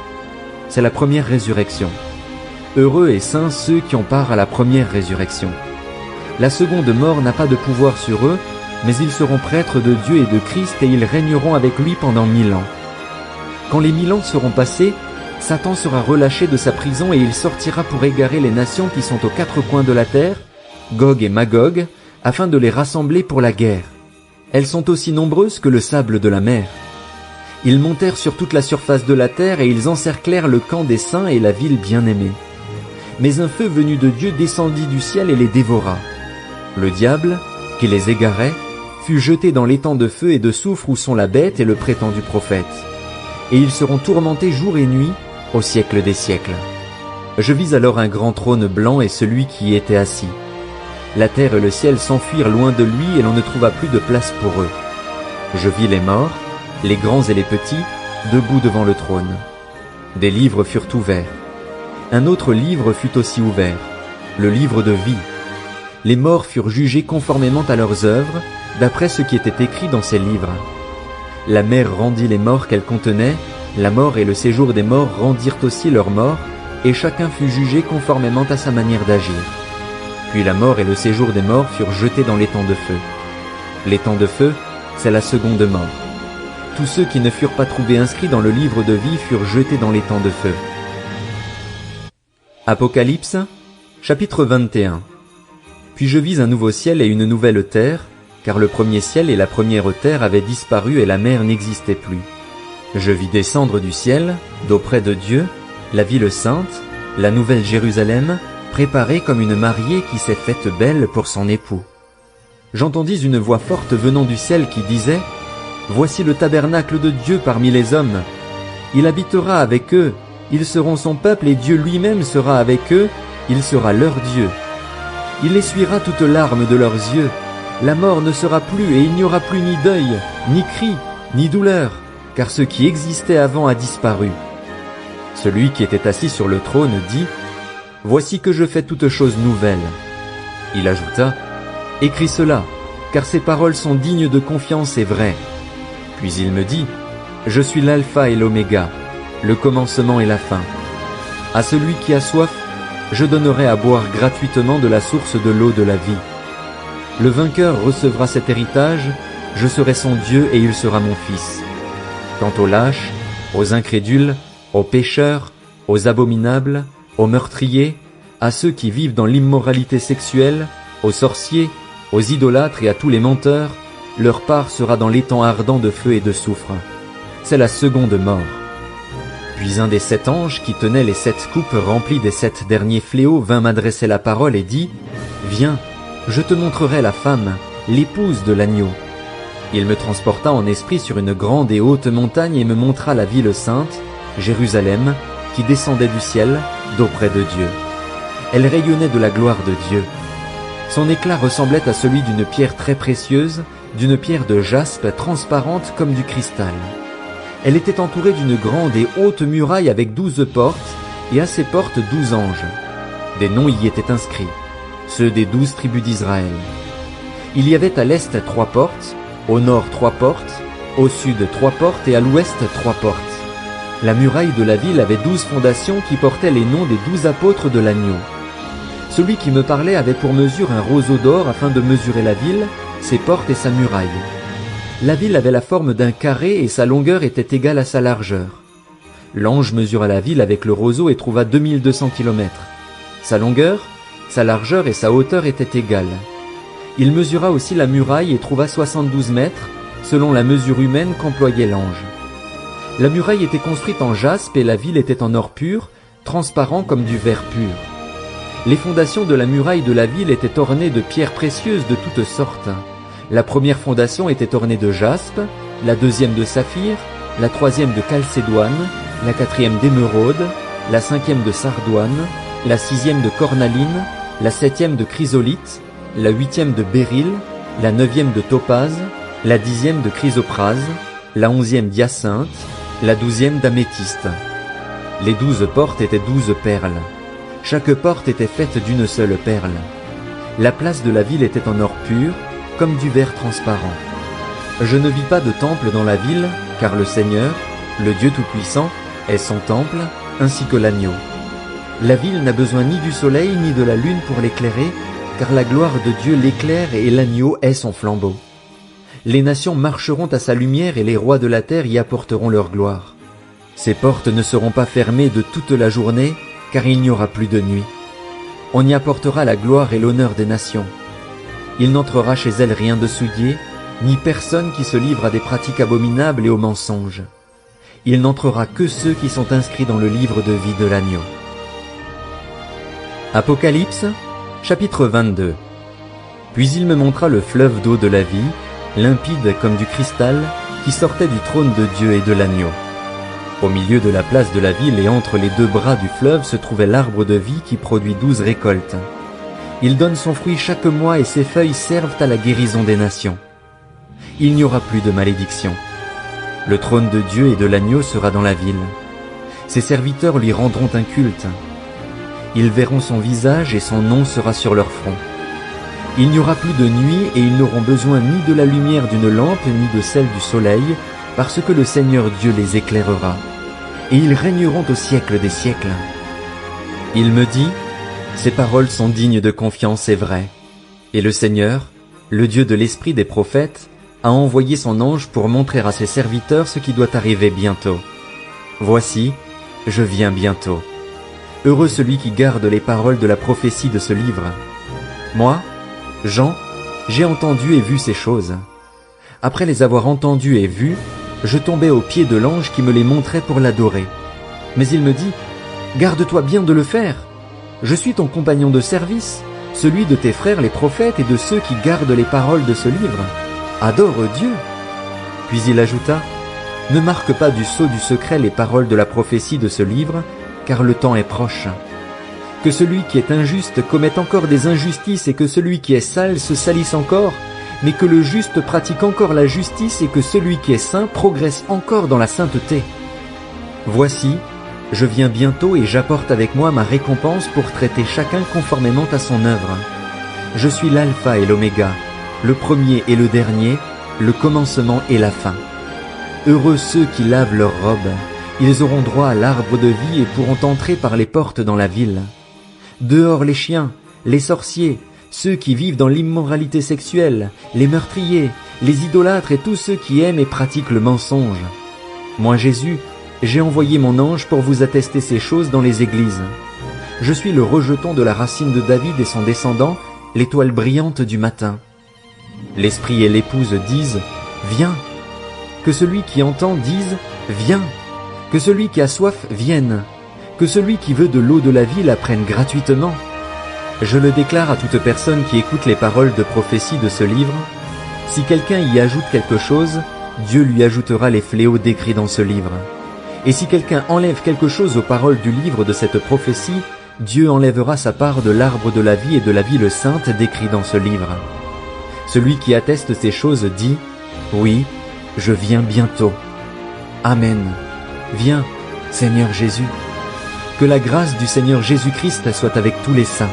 C'est la première résurrection. Heureux et saints ceux qui ont part à la première résurrection. La seconde mort n'a pas de pouvoir sur eux, mais ils seront prêtres de Dieu et de Christ et ils régneront avec lui pendant 1000 ans. Quand les 1000 ans seront passés, Satan sera relâché de sa prison et il sortira pour égarer les nations qui sont aux 4 coins de la terre, Gog et Magog, afin de les rassembler pour la guerre. Elles sont aussi nombreuses que le sable de la mer. Ils montèrent sur toute la surface de la terre et ils encerclèrent le camp des saints et la ville bien-aimée. Mais un feu venu de Dieu descendit du ciel et les dévora. Le diable, qui les égarait, fut jeté dans l'étang de feu et de soufre où sont la bête et le prétendu prophète. Et ils seront tourmentés jour et nuit, au siècle des siècles. Je vis alors un grand trône blanc et celui qui y était assis. La terre et le ciel s'enfuirent loin de lui et l'on ne trouva plus de place pour eux. Je vis les morts, les grands et les petits, debout devant le trône. Des livres furent ouverts. Un autre livre fut aussi ouvert, le livre de vie. Les morts furent jugés conformément à leurs œuvres, d'après ce qui était écrit dans ces livres. La mer rendit les morts qu'elle contenait, la mort et le séjour des morts rendirent aussi leurs morts, et chacun fut jugé conformément à sa manière d'agir. Puis la mort et le séjour des morts furent jetés dans l'étang de feu. L'étang de feu, c'est la seconde mort. Tous ceux qui ne furent pas trouvés inscrits dans le livre de vie furent jetés dans l'étang de feu. Apocalypse, chapitre 21. Puis je vis un nouveau ciel et une nouvelle terre, car le premier ciel et la première terre avaient disparu et la mer n'existait plus. Je vis descendre du ciel, d'auprès de Dieu, la ville sainte, la nouvelle Jérusalem, préparée comme une mariée qui s'est faite belle pour son époux. J'entendis une voix forte venant du ciel qui disait : Voici le tabernacle de Dieu parmi les hommes. Il habitera avec eux, ils seront son peuple et Dieu lui-même sera avec eux, il sera leur Dieu. Il essuiera toute larme de leurs yeux. La mort ne sera plus et il n'y aura plus ni deuil, ni cri, ni douleur, car ce qui existait avant a disparu. Celui qui était assis sur le trône dit : Voici que je fais toutes choses nouvelles. Il ajouta : Écris cela, car ces paroles sont dignes de confiance et vraies. Puis il me dit : Je suis l'alpha et l'oméga, le commencement et la fin. À celui qui a soif, je donnerai à boire gratuitement de la source de l'eau de la vie. Le vainqueur recevra cet héritage, je serai son Dieu et il sera mon fils. Quant aux lâches, aux incrédules, aux pécheurs, aux abominables, aux meurtriers, à ceux qui vivent dans l'immoralité sexuelle, aux sorciers, aux idolâtres et à tous les menteurs, leur part sera dans l'étang ardent de feu et de soufre. C'est la seconde mort. Puis un des 7 anges qui tenaient les 7 coupes remplies des 7 derniers fléaux vint m'adresser la parole et dit : Viens, je te montrerai la femme, l'épouse de l'agneau. Il me transporta en esprit sur une grande et haute montagne et me montra la ville sainte, Jérusalem, qui descendait du ciel, d'auprès de Dieu. Elle rayonnait de la gloire de Dieu. Son éclat ressemblait à celui d'une pierre très précieuse, d'une pierre de jaspe transparente comme du cristal. Elle était entourée d'une grande et haute muraille avec 12 portes, et à ces portes 12 anges. Des noms y étaient inscrits, ceux des 12 tribus d'Israël. Il y avait à l'est 3 portes, au nord 3 portes, au sud 3 portes et à l'ouest 3 portes. La muraille de la ville avait 12 fondations qui portaient les noms des 12 apôtres de l'agneau. Celui qui me parlait avait pour mesure un roseau d'or afin de mesurer la ville, ses portes et sa muraille. La ville avait la forme d'un carré et sa longueur était égale à sa largeur. L'ange mesura la ville avec le roseau et trouva 2200 kilomètres. Sa longueur, sa largeur et sa hauteur étaient égales. Il mesura aussi la muraille et trouva 72 mètres, selon la mesure humaine qu'employait l'ange. La muraille était construite en jaspe et la ville était en or pur, transparent comme du verre pur. Les fondations de la muraille de la ville étaient ornées de pierres précieuses de toutes sortes. La première fondation était ornée de jaspe, la deuxième de saphir, la troisième de chalcédoine, la quatrième d'émeraude, la cinquième de sardoine, la sixième de cornaline, la septième de chrysolite, la huitième de béryl, la neuvième de topaze, la dixième de chrysoprase, la 11e d'hyacinthe, la 12e d'améthyste. Les 12 portes étaient 12 perles. Chaque porte était faite d'une seule perle. La place de la ville était en or pur, comme du verre transparent. Je ne vis pas de temple dans la ville, car le Seigneur, le Dieu Tout-Puissant, est son temple, ainsi que l'agneau. La ville n'a besoin ni du soleil ni de la lune pour l'éclairer, car la gloire de Dieu l'éclaire et l'agneau est son flambeau. Les nations marcheront à sa lumière et les rois de la terre y apporteront leur gloire. Ses portes ne seront pas fermées de toute la journée, car il n'y aura plus de nuit. On y apportera la gloire et l'honneur des nations. Il n'entrera chez elle rien de souillé, ni personne qui se livre à des pratiques abominables et aux mensonges. Il n'entrera que ceux qui sont inscrits dans le livre de vie de l'agneau. Apocalypse, chapitre 22. Puis il me montra le fleuve d'eau de la vie, limpide comme du cristal, qui sortait du trône de Dieu et de l'agneau. Au milieu de la place de la ville et entre les deux bras du fleuve se trouvait l'arbre de vie qui produit 12 récoltes. Il donne son fruit chaque mois et ses feuilles servent à la guérison des nations. Il n'y aura plus de malédiction. Le trône de Dieu et de l'agneau sera dans la ville. Ses serviteurs lui rendront un culte. Ils verront son visage et son nom sera sur leur front. Il n'y aura plus de nuit et ils n'auront besoin ni de la lumière d'une lampe ni de celle du soleil, parce que le Seigneur Dieu les éclairera. Et ils régneront au siècle des siècles. Il me dit, ces paroles sont dignes de confiance et vraies. Et le Seigneur, le Dieu de l'esprit des prophètes, a envoyé son ange pour montrer à ses serviteurs ce qui doit arriver bientôt. Voici, je viens bientôt. Heureux celui qui garde les paroles de la prophétie de ce livre. Moi, Jean, j'ai entendu et vu ces choses. Après les avoir entendues et vues, je tombais aux pieds de l'ange qui me les montrait pour l'adorer. Mais il me dit, garde-toi bien de le faire. Je suis ton compagnon de service, celui de tes frères les prophètes et de ceux qui gardent les paroles de ce livre. Adore Dieu. Puis il ajouta, ne marque pas du sceau du secret les paroles de la prophétie de ce livre, car le temps est proche. Que celui qui est injuste commette encore des injustices et que celui qui est sale se salisse encore, mais que le juste pratique encore la justice et que celui qui est saint progresse encore dans la sainteté. Voici, je viens bientôt et j'apporte avec moi ma récompense pour traiter chacun conformément à son œuvre. Je suis l'alpha et l'oméga, le premier et le dernier, le commencement et la fin. Heureux ceux qui lavent leurs robes, ils auront droit à l'arbre de vie et pourront entrer par les portes dans la ville. Dehors les chiens, les sorciers, ceux qui vivent dans l'immoralité sexuelle, les meurtriers, les idolâtres et tous ceux qui aiment et pratiquent le mensonge. Moi Jésus, j'ai envoyé mon ange pour vous attester ces choses dans les églises. Je suis le rejeton de la racine de David et son descendant, l'étoile brillante du matin. L'esprit et l'épouse disent, viens. Que celui qui entend dise, viens. Que celui qui a soif vienne. Que celui qui veut de l'eau de la vie la prenne gratuitement. Je le déclare à toute personne qui écoute les paroles de prophétie de ce livre. Si quelqu'un y ajoute quelque chose, Dieu lui ajoutera les fléaux décrits dans ce livre. Et si quelqu'un enlève quelque chose aux paroles du livre de cette prophétie, Dieu enlèvera sa part de l'arbre de la vie et de la ville sainte décrit dans ce livre. Celui qui atteste ces choses dit, oui, je viens bientôt. Amen. Viens, Seigneur Jésus. Que la grâce du Seigneur Jésus-Christ soit avec tous les saints.